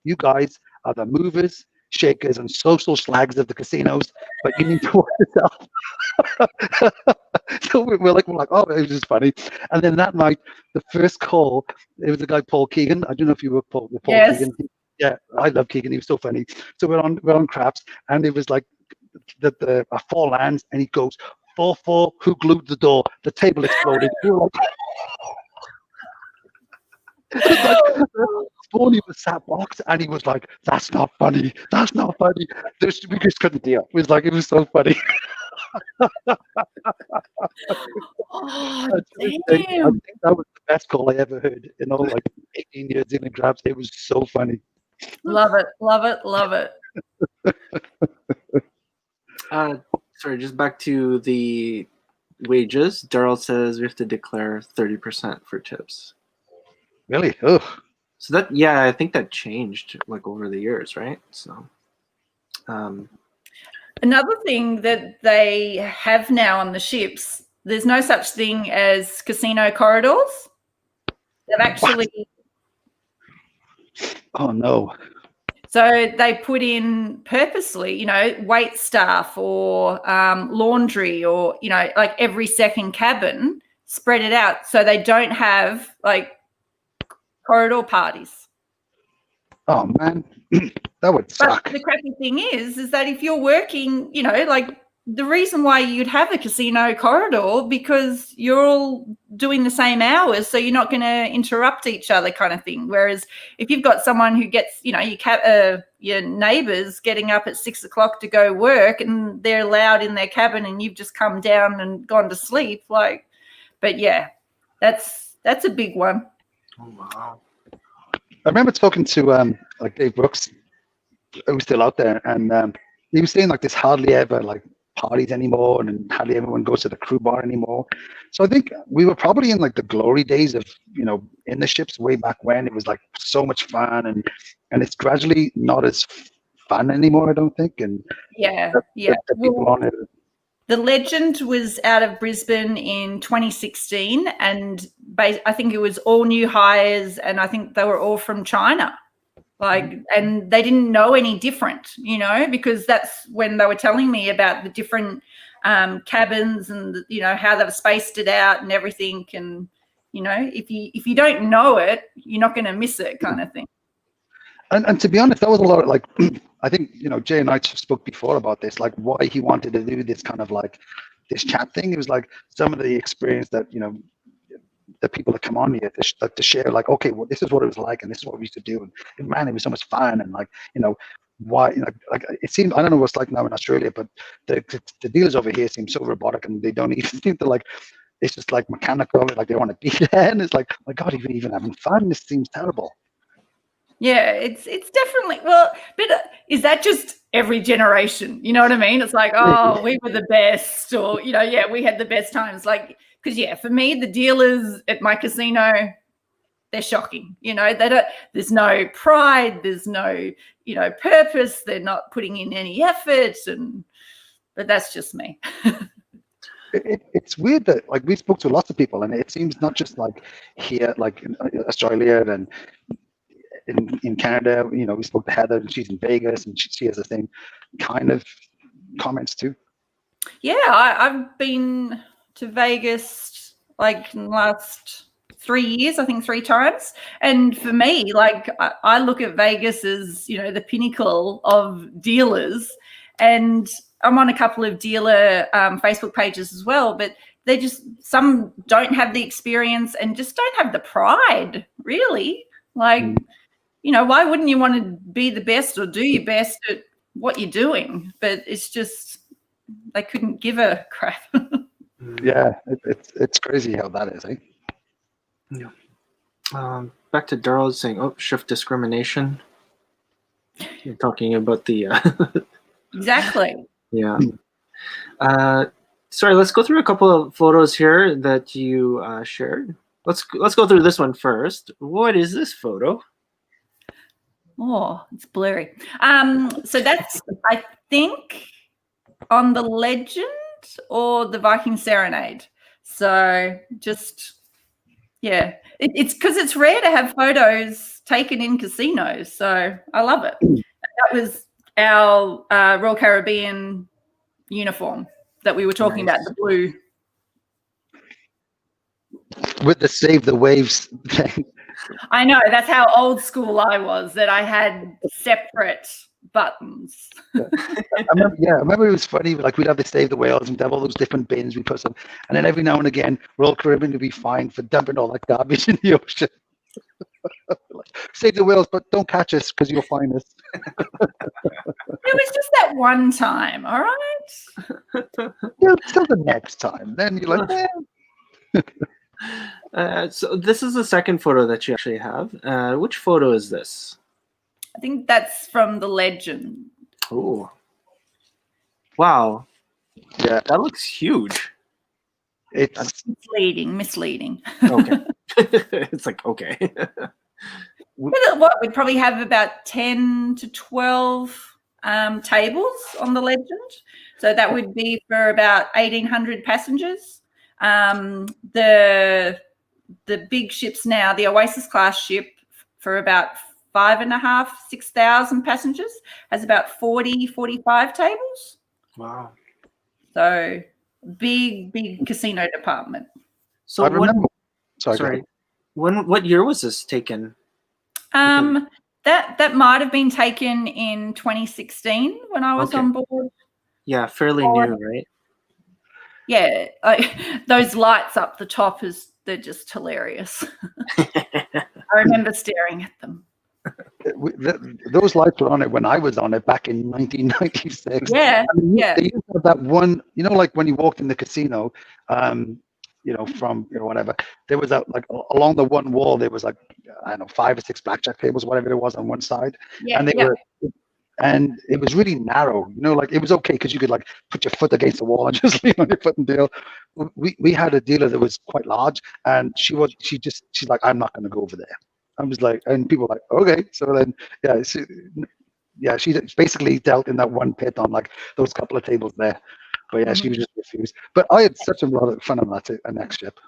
you guys are the movers, shakers, and social slags of the casinos, but you need to work yourself. So we're like, oh, it was just funny. And then that night, the first call, it was the guy, Paul Keegan. I don't know if you were Paul Yes. Keegan. Yeah, I love Keegan. He was so funny. So we're on craps, and it was like the 4 lands, and he goes 4-4. Who glued the door? The table exploded. We were like, Spawny was sat box, and he was like, "That's not funny. That's not funny." We just couldn't deal. It was so funny. Oh, I think that was the best call I ever heard in all like 18 years in the grabs. It was so funny. love it, love it, love it. Sorry, just back to the wages. Daryl says we have to declare 30% for tips. Really? Ugh. So that, yeah, I think that changed like over the years, right? So, Another thing that they have now on the ships, there's no such thing as casino corridors. They've actually. Oh no. So they put in purposely, wait staff or laundry or, like every second cabin, spread it out so they don't have like corridor parties. Oh man, that would suck. But the crappy thing is that if you're working, like the reason why you'd have a casino corridor because you're all doing the same hours, so you're not going to interrupt each other, kind of thing. Whereas if you've got someone who gets, your neighbours getting up at 6 o'clock to go work, and they're loud in their cabin, and you've just come down and gone to sleep, like. But yeah, that's a big one. oh wow. I remember talking to like Dave Brooks, who's still out there, and he was saying like there's hardly ever like parties anymore, and hardly everyone goes to the crew bar anymore. So I think we were probably in like the glory days of in the ships way back when. It was like so much fun, and it's gradually not as fun anymore, I don't think. And Yeah. the people on it. The Legend was out of Brisbane in 2016, and I think it was all new hires, and I think they were all from China. And they didn't know any different, because that's when they were telling me about the different cabins and how they've spaced it out and everything. And if you don't know it, you're not going to miss it, kind of thing. And to be honest, that was a lot of like, I think, Jay and I spoke before about this, like why he wanted to do this kind of like this chat thing. It was like some of the experience that, the people that come on here to share, like, okay, well, this is what it was like, and this is what we used to do. And man, it was so much fun. And like, why, like it seems, I don't know what it's like now in Australia, but the dealers over here seem so robotic, and they don't even seem to like, it's just like mechanical, like they want to be there. And it's like, my God, even having fun, this seems terrible. Yeah, it's definitely, well, but is that just every generation? You know what I mean? It's like, oh, we were the best, or, yeah, we had the best times. Like, because, yeah, for me, the dealers at my casino, they're shocking. They don't, there's no pride, there's no, purpose. They're not putting in any effort. But that's just me. It's weird that, like, we spoke to lots of people, and it seems not just like here, like in Australia and in Canada, we spoke to Heather, and she's in Vegas, and she has the same kind of comments too. Yeah, I've been to Vegas like in the last 3 years, I think 3 times. And for me, like I look at Vegas as, the pinnacle of dealers. And I'm on a couple of dealer Facebook pages as well, but they just, some don't have the experience and just don't have the pride, really. Like, why wouldn't you want to be the best or do your best at what you're doing? But it's just, they couldn't give a crap. Yeah, it's crazy how that is, eh? Yeah. Back to Darryl saying, shift discrimination. You're talking about the... Exactly. Yeah. Sorry, let's go through a couple of photos here that you shared. Let's go through this one first. What is this photo? Oh, it's blurry. So that's, I think, on the Legend or the Viking Serenade. So just, yeah, it's because it's rare to have photos taken in casinos. So I love it. That was our Royal Caribbean uniform that we were talking about, the blue. With the Save the Waves thing. I know, that's how old school I was, that I had separate buttons. I remember it was funny, like we'd have the Save the Whales and have all those different bins we put them, and then every now and again Royal Caribbean would be fined for dumping all that garbage in the ocean. Like, save the whales, but don't catch us because you'll find us. It was just that one time, all right? Yeah, till the next time. Then you're like, So this is the second photo that you actually have. Which photo is this? I think that's from the Legend. Oh, wow. yeah, That looks huge. it's Misleading. Okay. It's like, okay. What, we'd probably have about 10 to 12 tables on the Legend. So that would be for about 1,800 passengers. The big ships now, the Oasis class ship, for about 5,500, 6,000 passengers, has about 45 tables. Wow. So big casino department. So I remember. Sorry. What year was this taken? That might have been taken in 2016 when I was on board. Yeah, fairly new, right? Yeah, those lights up the top, they're just hilarious. I remember staring at them. Those lights were on it when I was on it back in 1996. Yeah, I mean, yeah. They used to have that one, like when you walked in the casino, from whatever, there was that, like, along the one wall there was, like, I don't know, 5 or 6 blackjack tables, whatever it was, on one side. Yeah, and they yeah. were, and it was really narrow, like it was okay because you could, like, put your foot against the wall and just lean on your foot and deal. We had a dealer that was quite large, and she's like, I'm not going to go over there. I was like, and people were like, okay. So then, she basically dealt in that one pit on, like, those couple of tables there. But yeah, she was just refused. But I had such a lot of fun on that next ship.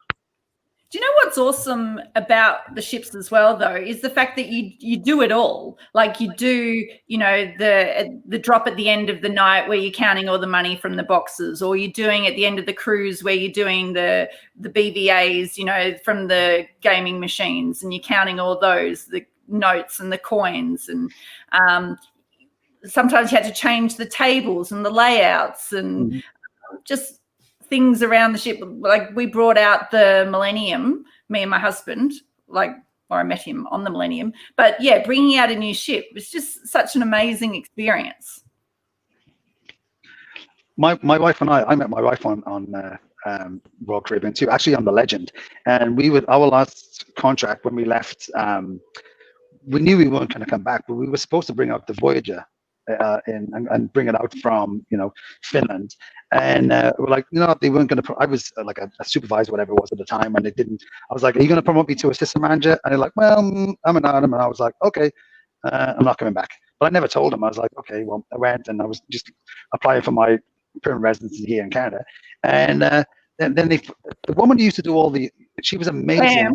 Do you know what's awesome about the ships as well, though, is the fact that you do it all. Like you do, you know, the drop at the end of the night where you're counting all the money from the boxes, or you're doing at the end of the cruise where you're doing the BVAs, you know, from the gaming machines, and you're counting all those, the notes and the coins, and sometimes you had to change the tables and the layouts and just things around the ship. Like we brought out the Millennium, me and my husband, or I met him on the Millennium. But yeah, bringing out a new ship was just such an amazing experience. My wife and I met my wife on Royal Caribbean too, actually on the Legend, and our last contract when we left, we knew we weren't going to come back, but we were supposed to bring out the Voyager and bring it out from, you know, Finland, and we're like, you know, they weren't going to. I was like a supervisor, whatever it was at the time, and they didn't. I was like, are you going to promote me to assistant manager? And they're like, well, I'm an Adam, and I was like, okay, I'm not coming back. But I never told them. I was like, okay, well, I went and I was just applying for my permanent residency here in Canada, and then the woman who used to do all she was amazing.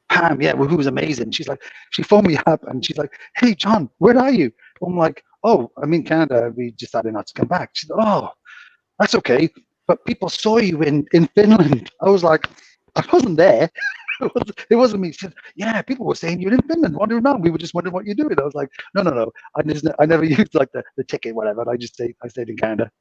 Pam, yeah, who was amazing. She's like, she phoned me up and she's like, hey, John, where are you? I'm like, oh, I'm in Canada. We decided not to come back. She's like, oh, that's okay. But people saw you in Finland. I was like, I wasn't there. It wasn't me. She said, yeah, people were saying you're in Finland, wandering around. We were just wondering what you're doing. I was like, no. I never used like the ticket, whatever. I stayed in Canada.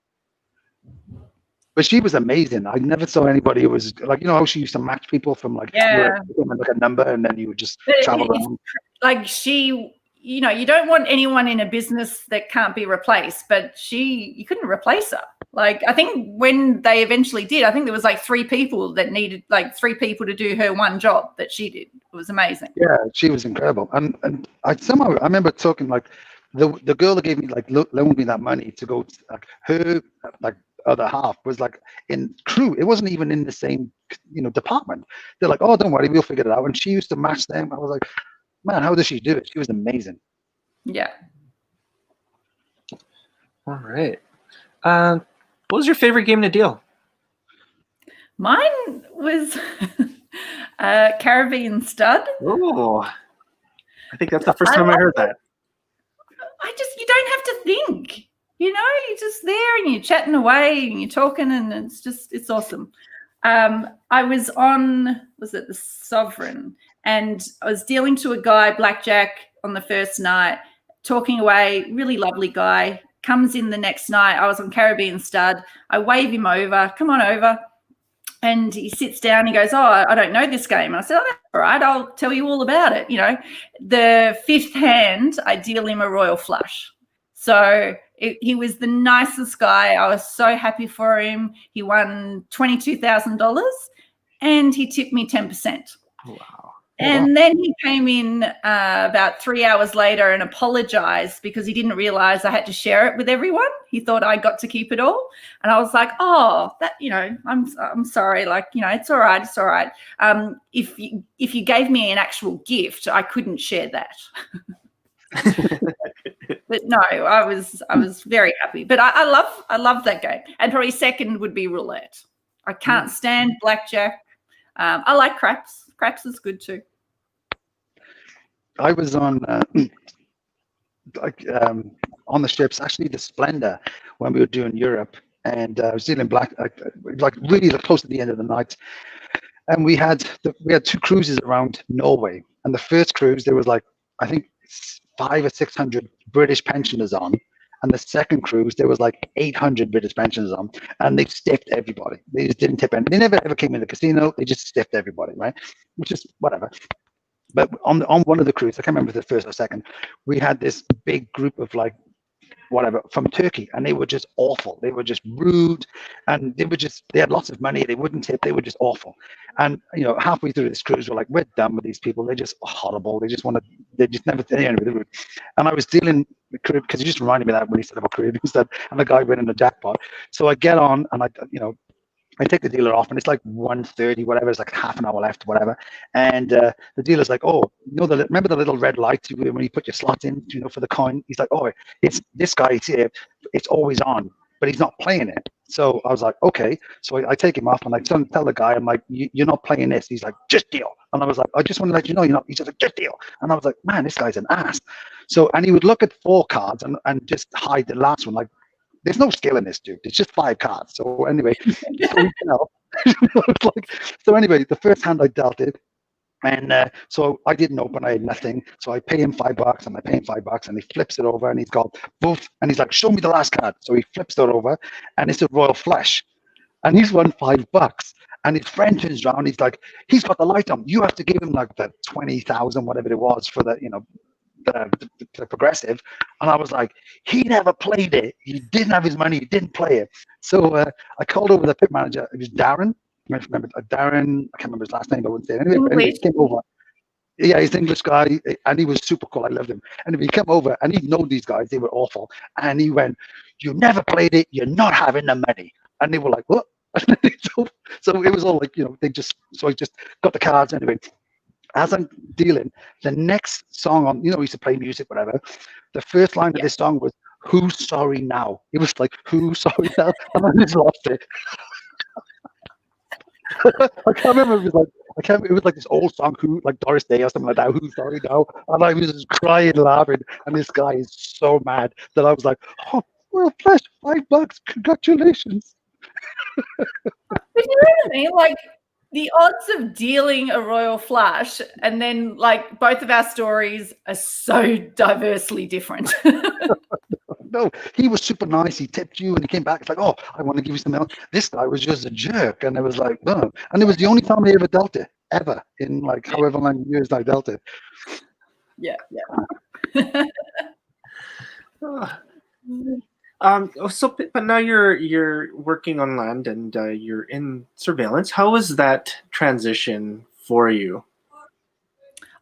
But she was amazing. I never saw anybody who was like, you know how she used to match people from like, like a number, and then you would just travel around. Like she, you know, you don't want anyone in a business that can't be replaced, but you couldn't replace her. Like, I think when they eventually did, I think there was like 3 people that needed like 3 people to do her one job that she did. It was amazing. Yeah, she was incredible. And I remember talking like the girl that gave me like loaned me that money to go to, like her like other half was like in crew. It wasn't even in the same, you know, department. They're like, oh, don't worry, we'll figure it out. And she used to match them. I was like, man, how does she do it? She was amazing. Yeah. All right. What was your favorite game to deal? Mine was Caribbean Stud. Oh, I think that's the first time I heard that. You don't have to think. You know, you're just there and you're chatting away and you're talking, and it's awesome. I was the Sovereign, and I was dealing to a guy, blackjack, on the first night, talking away, really lovely guy, comes in the next night. I was on Caribbean Stud. I wave him over, come on over. And he sits down, he goes, oh, I don't know this game. And I said, oh, that's all right, I'll tell you all about it. You know, the 5th hand, I deal him a royal flush. So he was the nicest guy. I was so happy for him. He won $22,000 and he tipped me 10%. Wow. And then he came in about 3 hours later and apologized because he didn't realize I had to share it with everyone. He thought I got to keep it all. And I was like, oh, that, you know, I'm sorry. Like, you know, it's all right. It's all right. If you gave me an actual gift, I couldn't share that. But no, I was very happy. But I love that game. And probably second would be roulette. I can't stand blackjack. I like craps. Craps is good too. I was on on the ships, actually the Splendor, when we were doing Europe, and I was dealing like really close to the end of the night, and we had 2 cruises around Norway, and the first cruise there was like I think 500 or 600 British pensioners on, and the second cruise there was like 800 British pensioners on, and they stiffed everybody. They just didn't tip any. They never ever came in the casino. They just stiffed everybody, right? Which is whatever. But on one of the cruises, I can't remember the first or second, we had this big group of like whatever from Turkey, and they were just awful. They were just rude, and they had lots of money. They wouldn't tip. They were just awful. And you know, halfway through this cruise, we're like, we're done with these people. They're just horrible. They just never with the route. And I was dealing with Caribbean, because he just reminded me of that when he said about Caribbean instead, and the guy went in the jackpot. So I get on and I take the dealer off, and it's like 1:30, whatever. It's like half an hour left, whatever. And the dealer's like, "Oh, you know, remember the little red light when you put your slot in, you know, for the coin?" He's like, "Oh, it's this guy here. It's always on, but he's not playing it. So I was like, okay. So I take him off and I tell the guy, I'm like, you're not playing this. He's like, just deal. And I was like, I just want to let you know you're not. He's just like, just deal. And I was like, man, this guy's an ass. So, and he would look at 4 cards and just hide the last one. Like, there's no skill in this, dude. It's just 5 cards. So anyway, so anyway, the first hand I dealt it. And so I didn't open, I had nothing. So I pay him $5 and I pay him $5 and he flips it over and he's got boof. And he's like, show me the last card. So he flips it over and it's a royal flush. And he's won $5. And his friend turns around, he's like, he's got the light on. You have to give him like the 20,000, whatever it was for the, the progressive. And I was like, he never played it. He didn't have his money. He didn't play it. So I called over the pit manager. It was Darren. I remember Darren. I can't remember his last name. I wouldn't say it. Anyway, he came over. Yeah, he's an English guy, and he was super cool. I loved him. And he came over, and he'd known these guys. They were awful. And he went, "You never played it. You're not having the money." And they were like, "What?" So it was all like, they just. So I just got the cards anyway. As I'm dealing, the next song on, he used to play music, whatever. The first line of this song was, "Who's sorry now?" It was like, "Who's sorry now?" And I just lost it. I can't remember. It was like this old song, like Doris Day or something like that. Who's sorry now? And I was just crying, laughing. And this guy is so mad that I was like, "Oh, well, flash, $5. Congratulations." But you know what I mean? Like, the odds of dealing a royal flush and then, like, both of our stories are so diversely different. No, he was super nice. He tipped you, and he came back. It's like, "Oh, I want to give you something else." This guy was just a jerk, and it was like, "No." And it was the only time I ever dealt it, ever, in like however many years I dealt it. Yeah. But now you're working on land and you're in surveillance. How was that transition for you?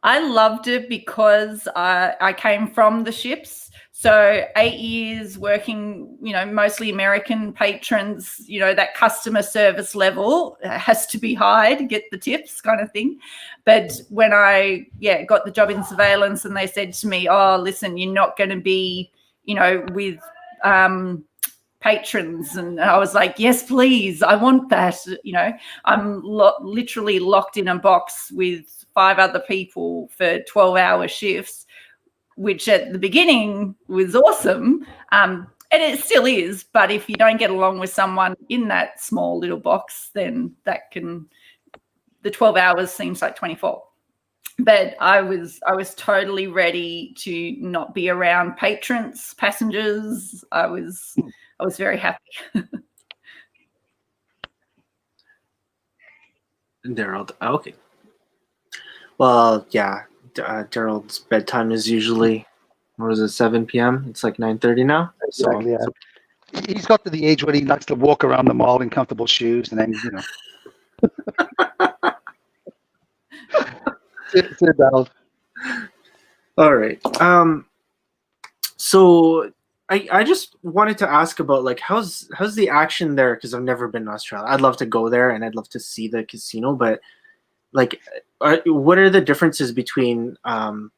I loved it because I came from the ships. So 8 years working, mostly American patrons, that customer service level has to be high to get the tips kind of thing. But when I got the job in surveillance and they said to me, "Oh, listen, you're not going to be, with patrons," and I was like, "Yes, please, I want that." I'm literally locked in a box with 5 other people for 12-hour shifts, which at the beginning was awesome, and it still is. But if you don't get along with someone in that small little box, then the 12 hours seems like 24. But I was totally ready to not be around passengers. I was very happy. Daryl, okay. Well, yeah. Daryl's bedtime is usually, 7 p.m.? It's like 9:30 now. Exactly. So, yeah. He's got to the age where he likes to walk around the mall in comfortable shoes, and then Sit down. All right. So I just wanted to ask about, like, how's the action there? Because I've never been to Australia. I'd love to go there and I'd love to see the casino, but like, what are the differences between an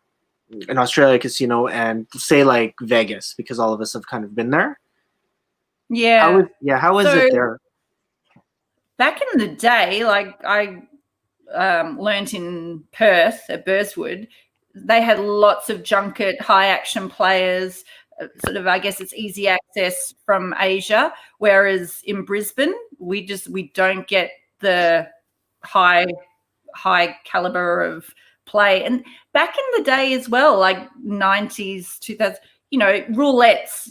Australia casino and, say, like Vegas? Because all of us have kind of been there. Yeah. How is it there? Back in the day, like I learnt in Perth at Burswood, they had lots of junket, high action players. Sort of, I guess it's easy access from Asia. Whereas in Brisbane, we don't get the high caliber of play. And back in the day as well, like 90s, 2000s, roulettes,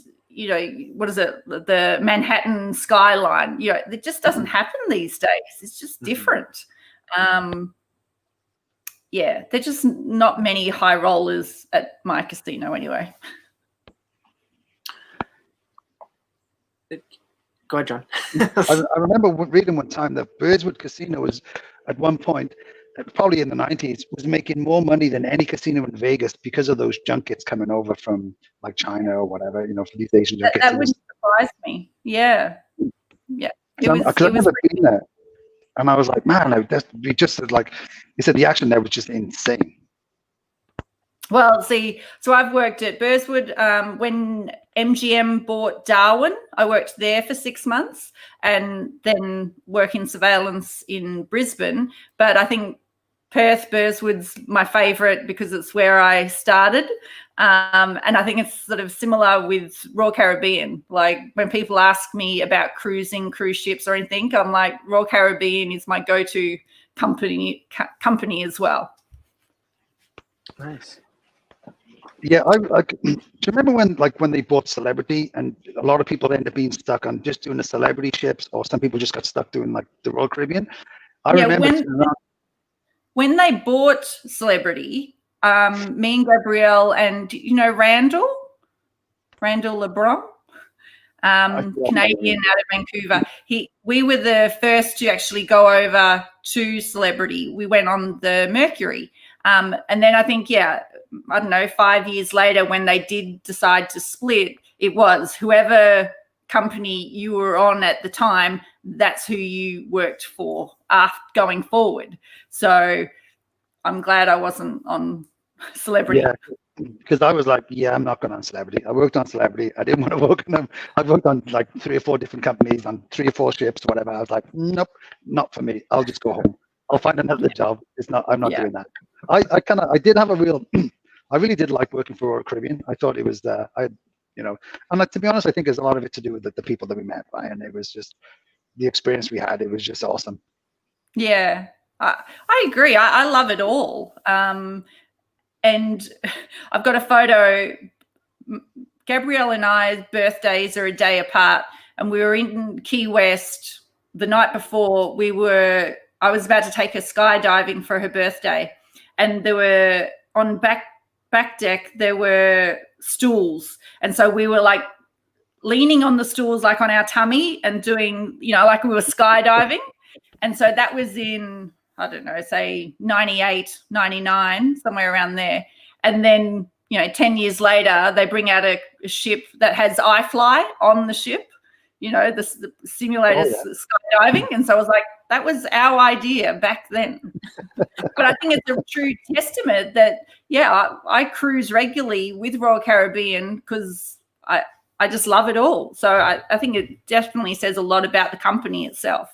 what is it? The Manhattan skyline, it just doesn't happen these days. It's just different. There's just not many high rollers at my casino anyway. Go ahead, John. I remember reading one time that Burswood Casino was, at one point, probably in the 90s, was making more money than any casino in Vegas because of those junkets coming over from like China or whatever, for these Asian junkets. That wouldn't surprise me. Yeah. Because I've never been there. And I was like, man, we just like, he said the action there was just insane. Well, see, so I've worked at Burswood when MGM bought Darwin. I worked there for 6 months and then work in surveillance in Brisbane. But I think Perth, Burswood's my favourite because it's where I started. And I think it's sort of similar with Royal Caribbean. Like when people ask me about cruising, cruise ships or anything, I'm like, Royal Caribbean is my go-to company as well. Nice. Yeah, do you remember when they bought Celebrity and a lot of people ended up being stuck on just doing the Celebrity ships, or some people just got stuck doing like the Royal Caribbean? I remember when they bought Celebrity, me and Gabrielle and Randall LeBron, Canadian out of Vancouver. We were the first to actually go over to Celebrity. We went on the Mercury. And then I think, I don't know, 5 years later when they did decide to split, it was whoever company you were on at the time, that's who you worked for going forward. So I'm glad I wasn't on Celebrity. Yeah, because I was like, I'm not going on Celebrity. I worked on Celebrity. I didn't want to work on them. I worked on like 3 or 4 different companies on 3 or 4 ships, whatever. I was like, nope, not for me. I'll just go home. I'll find another job. I'm not doing that. I did have a real, I really did like working for Royal Caribbean. I thought it was and like, to be honest, I think there's a lot of it to do with the people that we met, right? And it was just the experience we had. It was just awesome. Yeah, I agree. I love it all. And I've got a photo. Gabrielle and I's birthdays are a day apart, and we were in Key West the night before. I was about to take her skydiving for her birthday, and there were on back deck there were stools, and so we were like leaning on the stools like on our tummy and doing like we were skydiving. And so that was in, I don't know, say 98, 99, somewhere around there. And then 10 years later they bring out a ship that has iFly on the ship, the simulators skydiving. And so I was like, that was our idea back then. But I think it's a true testament that, I cruise regularly with Royal Caribbean because I just love it all. So I think it definitely says a lot about the company itself.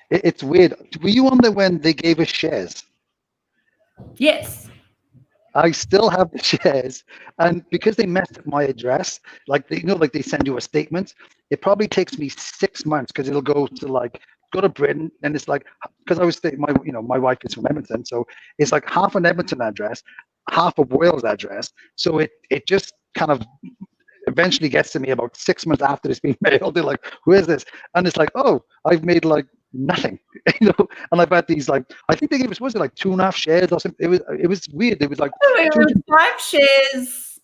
It's weird. Were you on there when they gave us shares? Yes. I still have the shares, and because they messed up my address, like they send you a statement, it probably takes me 6 months because it'll go to Britain, and it's like, because I was my wife is from Edmonton, so it's like half an Edmonton address, half a Wales address, so it just kind of eventually gets to me about 6 months after it's been mailed. They're like, who is this? And it's like, oh, I've made like nothing, and I've had these I think they gave us, was it like 2.5 shares or something? It was weird. It was like it was 5 shares.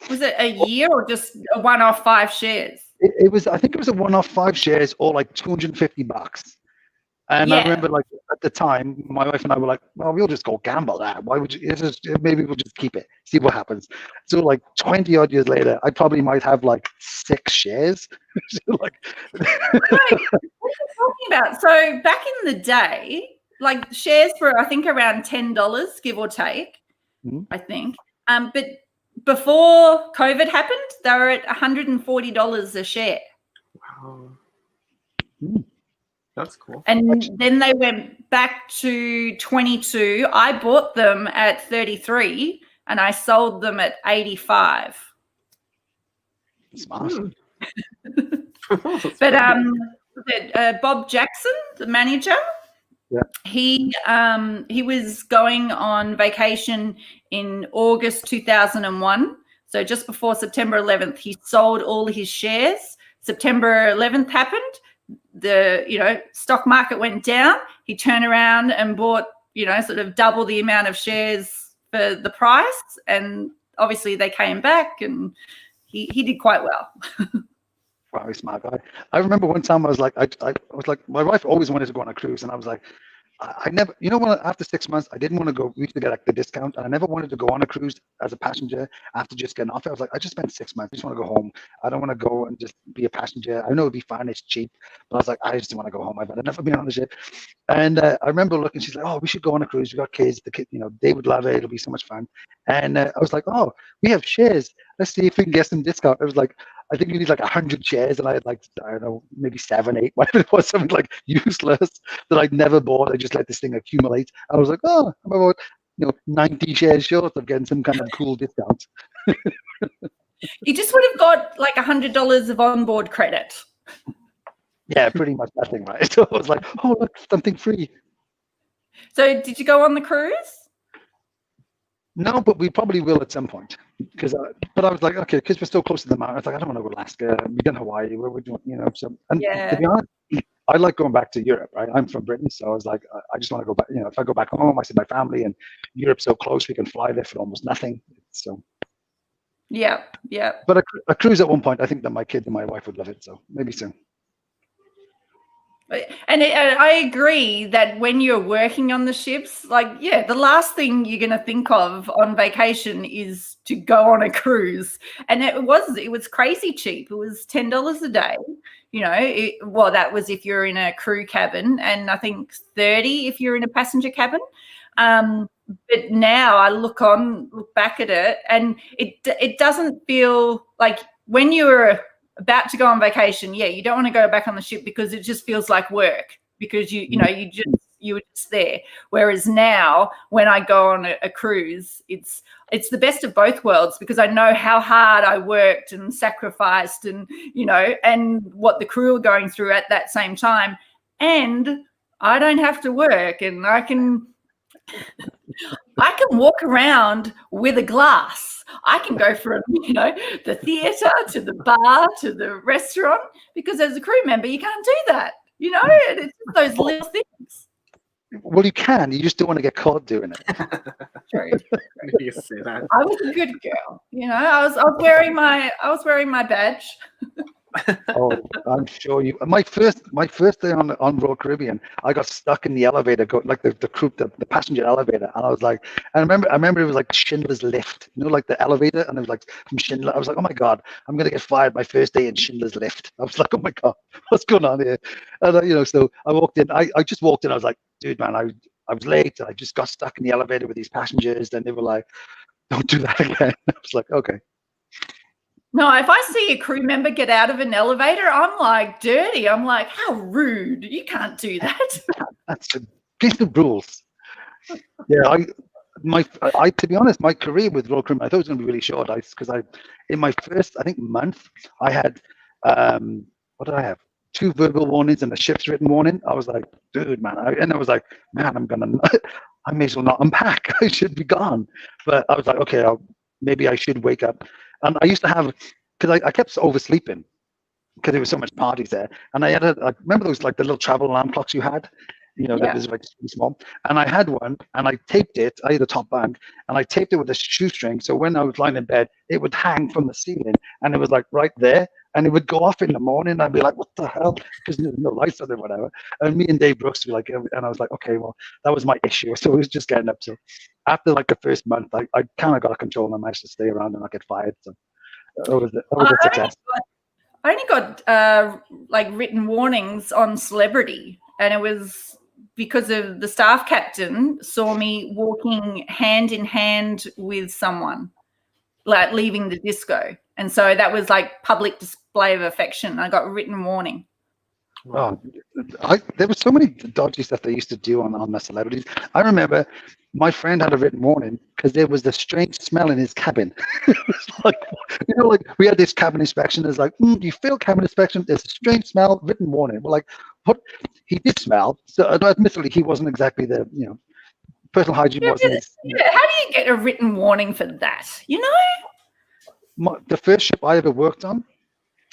Was it a year or just a one-off 5 shares? It was, I think it was a one-off 5 shares or like $250. And I remember at the time, my wife and I were like, well, we'll just go gamble that. Why would you? Maybe we'll just keep it, see what happens. So like 20 odd years later, I probably might have like 6 shares. What are you talking about? So back in the day, like shares were, I think, around $10, give or take, I think. But before COVID happened, they were at $140 a share. Wow. That's cool. And then they went back to 22. I bought them at 33 and I sold them at 85. Smart. But Bob Jackson, the manager, he was going on vacation in August 2001. So just before September 11th, he sold all his shares. September 11th happened. The stock market went down. He turned around and bought sort of double the amount of shares for the price, and obviously they came back and he did quite well. Very smart guy. I remember one time I was like, my wife always wanted to go on a cruise, and I was like, I never, you know, when after 6 months, I didn't want to go. We used to get like the discount, and I never wanted to go on a cruise as a passenger after just getting off. I was like, I just spent 6 months. I just want to go home. I don't want to go and just be a passenger. I know it'd be fine. It's cheap, but I was like, I just want to go home. I've had enough of being on the ship. And I remember looking. She's like, oh, we should go on a cruise. We got kids. The kid, you know, they would love it. It'll be so much fun. And I was like, oh, we have shares. Let's see if we can get some discount. I was like, I think you need like 100 shares, and I had like, I don't know, maybe 7, 8, whatever it was, something like useless that I'd never bought. I just let this thing accumulate. I was like, oh, I'm about 90 shares short of getting some kind of cool discount. You just would have got like $100 of onboard credit. Yeah, pretty much nothing, right? So I was like, oh, look, something free. So did you go on the cruise? No, but we probably will at some point. But I was like, okay, because we're so close to the mountain. I was like, I don't want to go to Alaska. We've done Hawaii. Where would you want, So, and to be honest, I like going back to Europe. Right? I'm from Britain, so I was like, I just want to go back. If I go back home, I see my family, and Europe's so close, we can fly there for almost nothing. So. Yeah. But a cruise at one point, I think that my kids and my wife would love it. So maybe soon. And I agree that when you're working on the ships, the last thing you're going to think of on vacation is to go on a cruise. And it was crazy cheap. It was $10 a day. That was if you're in a crew cabin, and I think $30 if you're in a passenger cabin. But now I look back at it, and it doesn't feel like when you're about to go on vacation, you don't want to go back on the ship because it just feels like work, because you were just there. Whereas now, when I go on a cruise, it's the best of both worlds, because I know how hard I worked and sacrificed, and and what the crew are going through at that same time, and I don't have to work, and I can walk around with a glass. I can go from, the theatre to the bar to the restaurant, because as a crew member, you can't do that, and it's just those little things. Well, you can. You just don't want to get caught doing it. True. You say that. I was a good girl. I was wearing my badge. Oh, I'm sure you. My first day on Royal Caribbean, I got stuck in the elevator, the passenger elevator, and I was like, I remember it was like Schindler's Lift, like the elevator, and it was like from Schindler. I was like, oh my god, I'm gonna get fired my first day in Schindler's Lift. I was like, oh my god, what's going on here? And so I walked in. I just walked in. I was like, dude, man, I was late. I just got stuck in the elevator with these passengers. Then they were like, don't do that again. I was like, okay. No, if I see a crew member get out of an elevator, I'm like, dirty. I'm like, how rude. You can't do that. That's against the rules. Yeah, to be honest, my career with Royal Caribbean, I thought it was going to be really short. In my first, I think, month, I had, what did I have? 2 verbal warnings and a ship's written warning. I was like, dude, man. I was like, man, I may as well not unpack. I should be gone. But I was like, okay, maybe I should wake up. And I used to have, because I kept oversleeping because there was so much parties there. And I remember those, like the little travel alarm clocks you had, that was like small. And I had one, and I taped it. I had a top bunk, and I taped it with a shoestring. So when I was lying in bed, it would hang from the ceiling, and it was like right there. And it would go off in the morning. And I'd be like, what the hell? Because there's no lights on it, whatever. And me and Dave Brooks were like, and I was like, okay, well, that was my issue. So it was just getting up. So after like the first month, I kind of got control, and I managed to stay around and not get fired. So that was a success. I only got written warnings on Celebrity, and it was because of the staff captain saw me walking hand in hand with someone, like leaving the disco. And so that was like public display of affection. I got a written warning. Oh, there was so many dodgy stuff they used to do on the Celebrities. I remember my friend had a written warning because there was a strange smell in his cabin. It was like, we had this cabin inspection. It's like, you failed cabin inspection. There's a strange smell, written warning. We're like, what? He did smell. So admittedly, he wasn't exactly the, personal hygiene wasn't his. Yeah, how do you get a written warning for that? The first ship I ever worked on,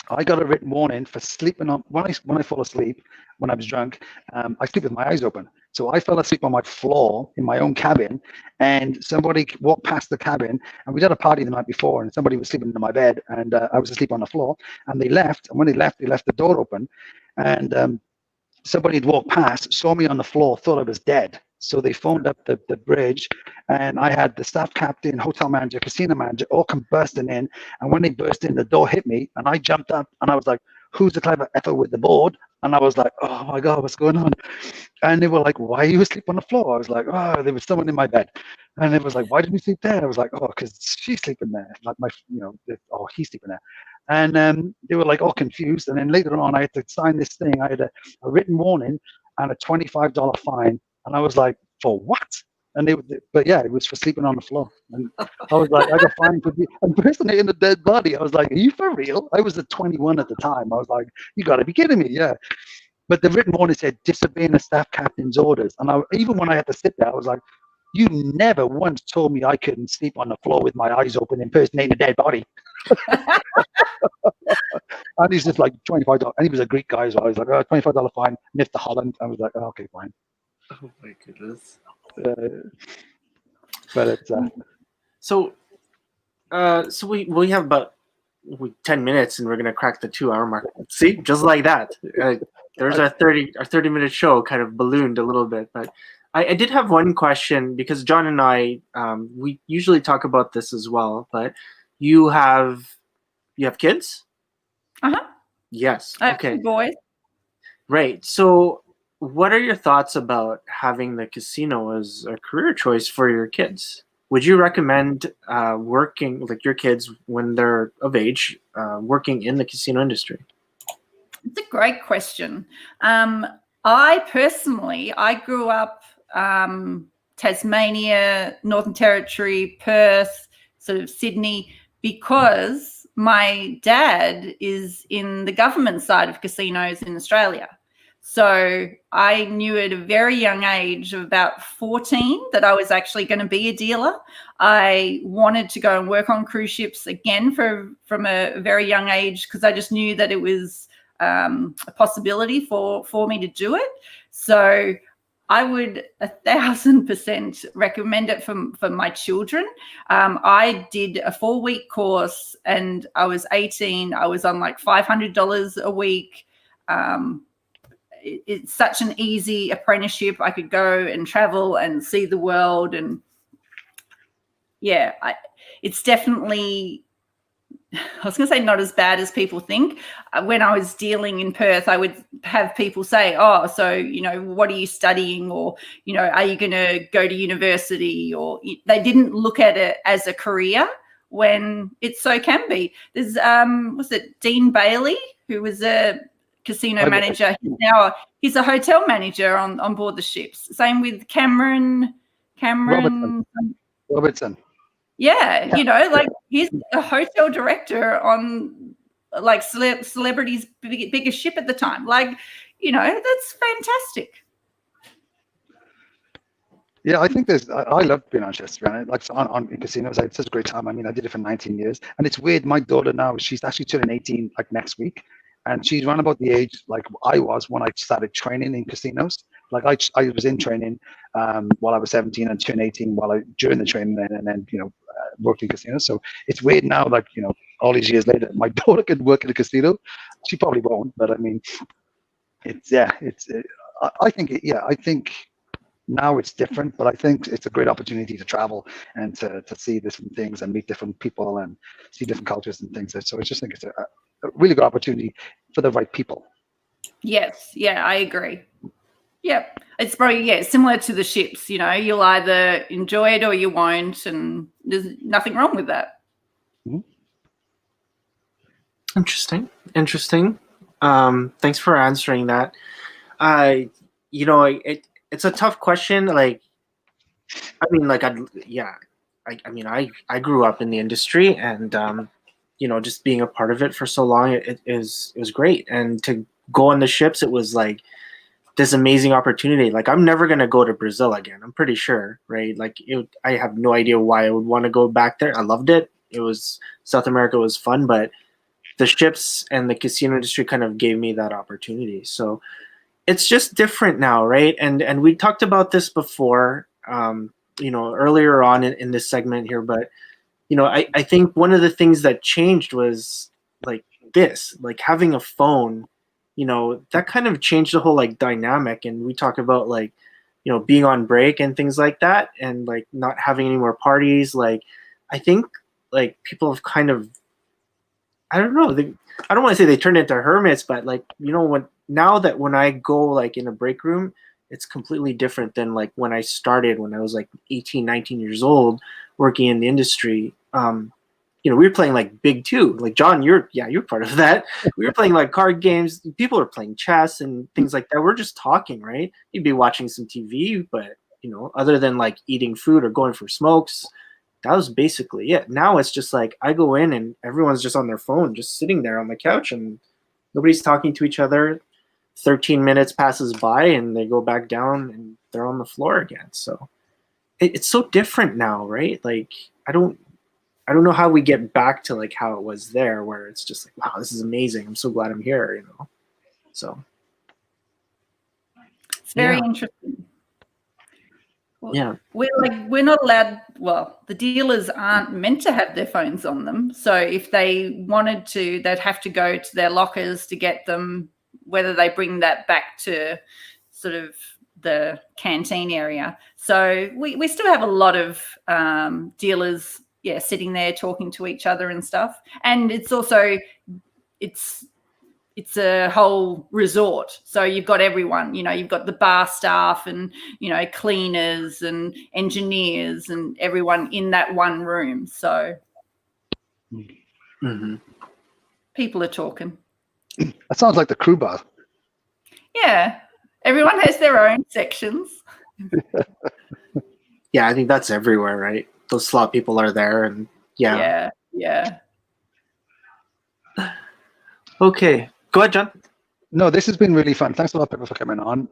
I got a written warning for sleeping on when I fall asleep when I was drunk. I sleep with my eyes open, so I fell asleep on my floor in my own cabin, and somebody walked past the cabin, and we did a party the night before, and somebody was sleeping in my bed, and I was asleep on the floor, and they left, and when they left the door open, and somebody had walked past, saw me on the floor, thought I was dead. So they phoned up the bridge, and I had the staff captain, hotel manager, casino manager all come bursting in. And when they burst in, the door hit me, and I jumped up, and I was like, "Who's the clever effer with the board?" And I was like, "Oh my God, what's going on?" And they were like, "Why are you asleep on the floor?" I was like, "Oh, there was someone in my bed." And it was like, "Why did we sleep there?" I was like, "Oh, because she's sleeping there." Like oh, he's sleeping there. And they were like all confused. And then later on, I had to sign this thing. I had a written warning and a $25 fine. And I was like, "For what?" And but yeah, it was for sleeping on the floor. And I was like, I got fined for impersonating a dead body. I was like, "Are you for real?" I was at 21 at the time. I was like, "You got to be kidding me!" Yeah. But the written warning said disobeying the staff captain's orders. And even when I had to sit there, I was like, "You never once told me I couldn't sleep on the floor with my eyes open impersonating a dead body." And he's just like $25. And he was a Greek guy as well. I was like, "Oh, $25 fine, Mr. Holland." I was like, "Oh, okay, fine." Oh my goodness. But it's So we have about 10 minutes, and we're gonna crack the 2 hour mark. See, just like that. There's our 30-minute show kind of ballooned a little bit, but I did have one question, because Jon and I we usually talk about this as well. But you have kids? Yes. I have Okay. 2 boys. Right. So what are your thoughts about having the casino as a career choice for your kids? Would you recommend working, like your kids when they're of age, working in the casino industry? It's a great question. I personally, I grew up Tasmania, Northern Territory, Perth, sort of Sydney, because my dad is in the government side of casinos in Australia. So I knew at a very young age, of about 14, that I was actually going to be a dealer. I wanted to go and work on cruise ships again from a very young age, because I just knew that it was a possibility for me to do it. So I would 1,000% recommend it for my children. I did a 4-week course, and I was 18. I was on like $500 a week. It's such an easy apprenticeship. I could go and travel and see the world. And yeah, it's definitely, I was going to say, not as bad as people think. When I was dealing in Perth, I would have people say, "Oh, so, what are you studying?" Or, "Are you going to go to university?" Or they didn't look at it as a career, when it so can be. There's, was it Dean Bailey, who was a casino manager? He's a hotel manager on board the ships. Same with Cameron Robertson. Yeah, like he's a hotel director on like celebrities' biggest ship at the time. Like, that's fantastic. Yeah, I think I love being on ships, man. Like on in casinos, I had such a great time. I mean, I did it for 19 years, and it's weird. My daughter now, she's actually turning 18 like next week, and she's around about the age like I was when I started training in casinos. Like I was in training while I was 17 and turned 18 during the training, and then worked in casinos. So it's weird now, like all these years later, my daughter could work in a casino. She probably won't, but I mean, I think now it's different, but I think it's a great opportunity to travel and to see different things and meet different people and see different cultures and things. So I just think it's a really good opportunity for the right people. Yes, yeah, I agree. Yep, it's probably similar to the ships. You'll either enjoy it or you won't, and there's nothing wrong with that. Mm-hmm. Interesting. Thanks for answering that. It's a tough question. Like, I mean, like, I grew up in the industry, and just being a part of it for so long, it was great. And to go on the ships, it was like this amazing opportunity. Like, I'm never gonna go to Brazil again. I'm pretty sure, right? Like, I have no idea why I would want to go back there. I loved it. South America was fun, but the ships and the casino industry kind of gave me that opportunity. So it's just different now, right? And we talked about this before, earlier on in this segment here, but I think one of the things that changed was like having a phone that kind of changed the whole like dynamic. And we talk about like, being on break and things like that, and like not having any more parties. Like, I think like people have kind of, I don't know, I don't want to say they turned into hermits, but like, when I go like in a break room, it's completely different than like when I started when I was like 18, 19 years old working in the industry. We were playing like big too. Like John, you're part of that. We were playing like card games. People are playing chess and things like that. We're just talking, right? You'd be watching some TV, but other than like eating food or going for smokes, that was basically it. Now it's just like I go in and everyone's just on their phone, just sitting there on the couch, and nobody's talking to each other. 13 minutes passes by and they go back down and they're on the floor again. So it's so different now, right? Like I don't know how we get back to like how it was there, where it's just like, wow, this is amazing. I'm so glad I'm here, So it's very interesting. Well, yeah, we're not allowed. Well, the dealers aren't meant to have their phones on them. So if they wanted to, they'd have to go to their lockers to get them. Whether they bring that back to sort of the canteen area. So we still have a lot of dealers, sitting there talking to each other and stuff. And it's also, it's a whole resort. So you've got everyone, you've got the bar staff and, cleaners and engineers and everyone in that one room. So people are talking. That sounds like the crew bar. Yeah. Everyone has their own sections. Yeah, I think that's everywhere, right? Those slot people are there, and Yeah. Okay. Go ahead, John. No, this has been really fun. Thanks a lot, Pippa, for coming on.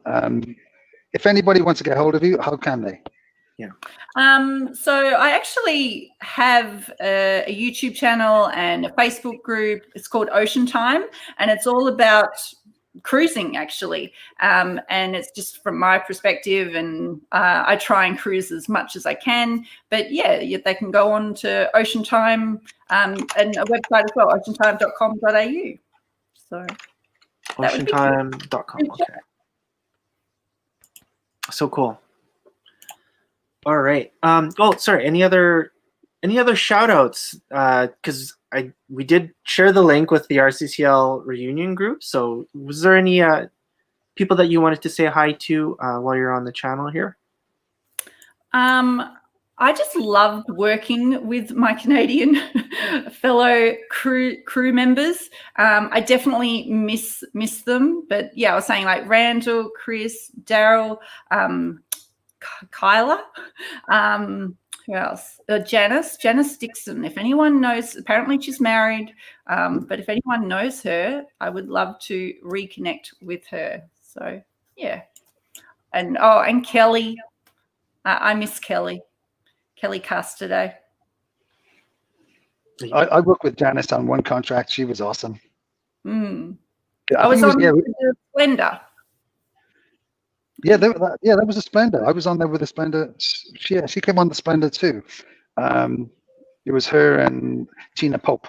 If anybody wants to get hold of you, how can they? Yeah. So I actually have a YouTube channel and a Facebook group. It's called Ocean Time, and it's all about cruising, actually. And it's just from my perspective, and I try and cruise as much as I can. But they can go on to Ocean Time and a website as well, oceantime.com.au. So oceantime.com. Okay. So cool. All right. Sorry. Any other shout outs? Because we did share the link with the RCCL reunion group. So was there any people that you wanted to say hi to while you're on the channel here? I just loved working with my Canadian fellow crew members. I definitely miss them. But I was saying like Randall, Chris, Daryl, Kyla, who else? Janice Dixon. If anyone knows, apparently she's married, but if anyone knows her, I would love to reconnect with her. So and Kelly, I miss Kelly Casterday. I worked with Janice on one contract. She was awesome. I was on the Splendor. Yeah, that was a Splendor. I was on there with a Splendor. She came on the Splendor too. It was her and Tina Pope.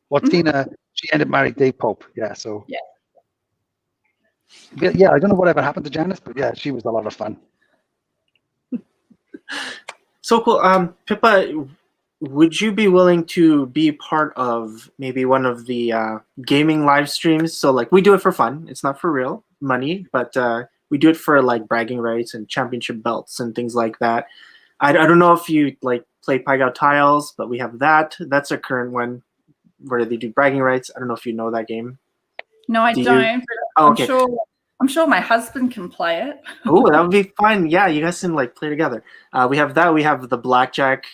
Well, Tina, she ended up marrying Dave Pope. Yeah, so. Yeah, I don't know whatever happened to Janice, but she was a lot of fun. So cool. Pippa, would you be willing to be part of maybe one of the gaming live streams? So like we do it for fun. It's not for real money, but we do it for like bragging rights and championship belts and things like that. I don't know if you like play Paigo Tiles, but we have that. That's a current one where they do bragging rights. I don't know if you know that game. No, I don't. Okay. I'm sure my husband can play it. Oh, that would be fun. Yeah, you guys can like play together. We have that. We have the blackjack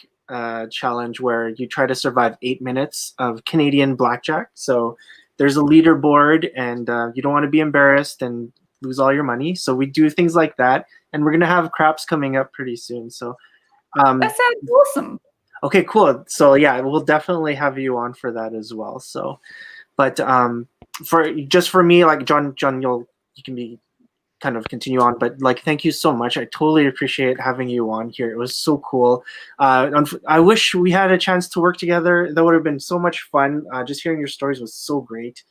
challenge where you try to survive 8 minutes of Canadian blackjack. So there's a leaderboard, and you don't want to be embarrassed and lose all your money. So we do things like that, and we're gonna have craps coming up pretty soon. So that sounds awesome. Okay, cool. So we'll definitely have you on for that as well. So, but for me, like John, you can be kind of continue on, but like thank you so much. I totally appreciate having you on here. It was so cool. I wish we had a chance to work together. That would have been so much fun. Just hearing your stories was so great.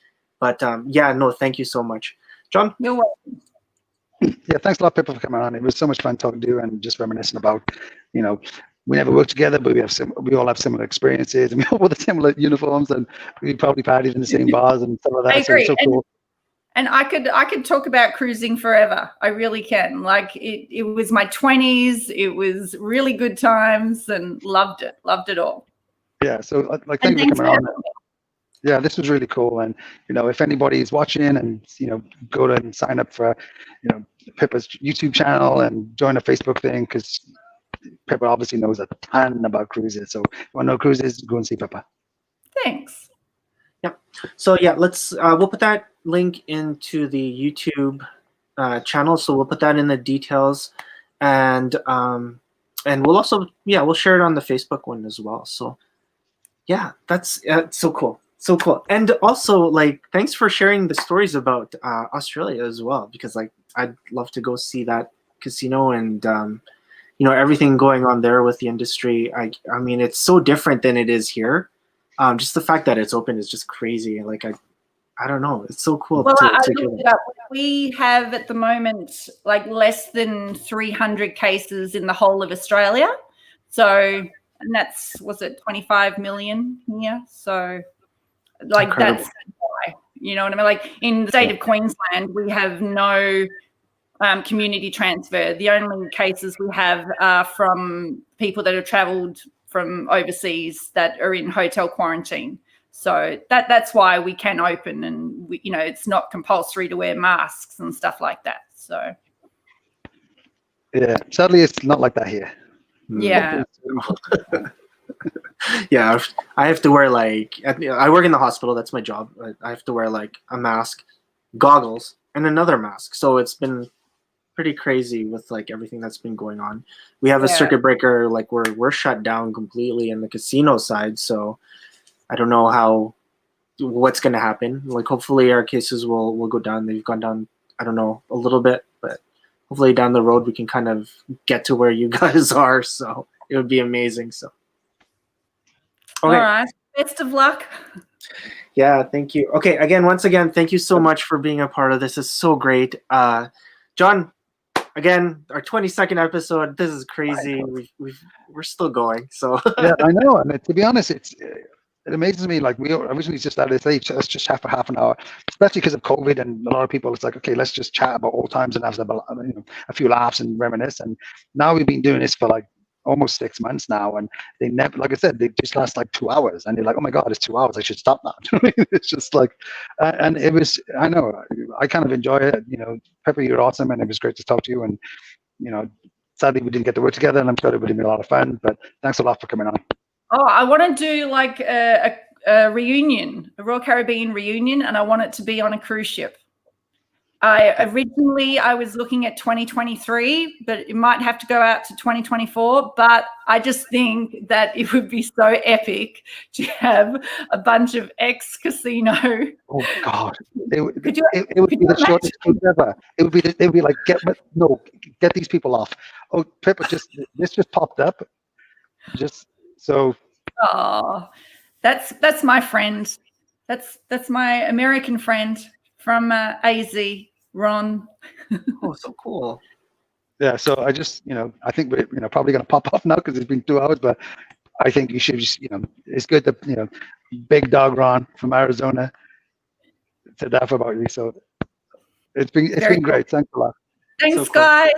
But yeah, no, thank you so much, John. You're welcome. Yeah, thanks a lot, Pippa, for coming on. It was so much fun talking to you and just reminiscing about, we never worked together, but we all have similar experiences, and we all wore the similar uniforms, and we probably partied in the same bars and stuff like that. I agree. So it's so cool. And I could talk about cruising forever. I really can. Like it was my 20s. It was really good times, and loved it all. Yeah. So thank you for coming on. Yeah, this was really cool. And if anybody is watching, and go to and sign up for Pippa's YouTube channel and join a Facebook thing, because Pippa obviously knows a ton about cruises. So if you want to know cruises, go and see Pippa. Thanks. Yeah. So yeah, let's we'll put that link into the YouTube channel. So we'll put that in the details, and we'll also we'll share it on the Facebook one as well. So yeah, that's so cool. So cool. And also, thanks for sharing the stories about Australia as well, because I'd love to go see that casino, and everything going on there with the industry. I mean, it's so different than it is here. Just the fact that it's open is just crazy. I don't know. It's so cool. Well, I looked it up. We have at the moment less than 300 cases in the whole of Australia. So, and was it 25 million here? So incredible. That's why, you know what I mean? In the state of Queensland, we have no community transfer. The only cases we have are from people that have travelled from overseas that are in hotel quarantine. So that's why we can open, and it's not compulsory to wear masks and stuff like that. So yeah, sadly, it's not like that here. Yeah. Yeah, I have to wear I work in the hospital. That's my job. I have to wear a mask, goggles, and another mask. So it's been pretty crazy with everything that's been going on. We have a circuit breaker. We're shut down completely in the casino side. So I don't know what's going to happen. Hopefully our cases will go down. They've gone down, I don't know, a little bit, but hopefully down the road we can kind of get to where you guys are. So it would be amazing. So. Okay. All right. Best of luck. Yeah, thank you. Okay, once again, thank you so much for being a part of this. It's so great. John, again, our 22nd episode. This is crazy. We're still going. So yeah, I know. And to be honest, it amazes me. We originally just started this age, so let's just chat for half an hour, especially because of COVID, and a lot of people, it's okay, let's just chat about old times and have a few laughs and reminisce. And now we've been doing this for almost 6 months now, and they never, like I said, they just last 2 hours, and you're like, oh my god, it's 2 hours, I should stop now. It's just and it was, I know, I kind of enjoy it. Pippa, you're awesome, and it was great to talk to you. And sadly we didn't get to work together, and I'm sure it would have been a lot of fun, but thanks a lot for coming on. Oh, I want to do a reunion, a Royal Caribbean reunion, and I want it to be on a cruise ship. I was looking at 2023, but it might have to go out to 2024. But I just think that it would be so epic to have a bunch of ex-casino. Oh God, it would be the shortest cruise ever. It would be get these people off. Oh, Pippa, this just popped up. Oh, that's my friend. That's my American friend from AZ. Ron. Oh, so cool. Yeah, so I just, I think we're, probably going to pop off now because it's been 2 hours, but I think you should just, it's good that, big dog Ron from Arizona said that about you. So it's been great. Thanks a lot. Thanks, so cool. guys.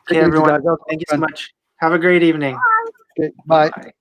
Okay, everyone. Thank you so much. Have a great evening. Bye. Okay, bye.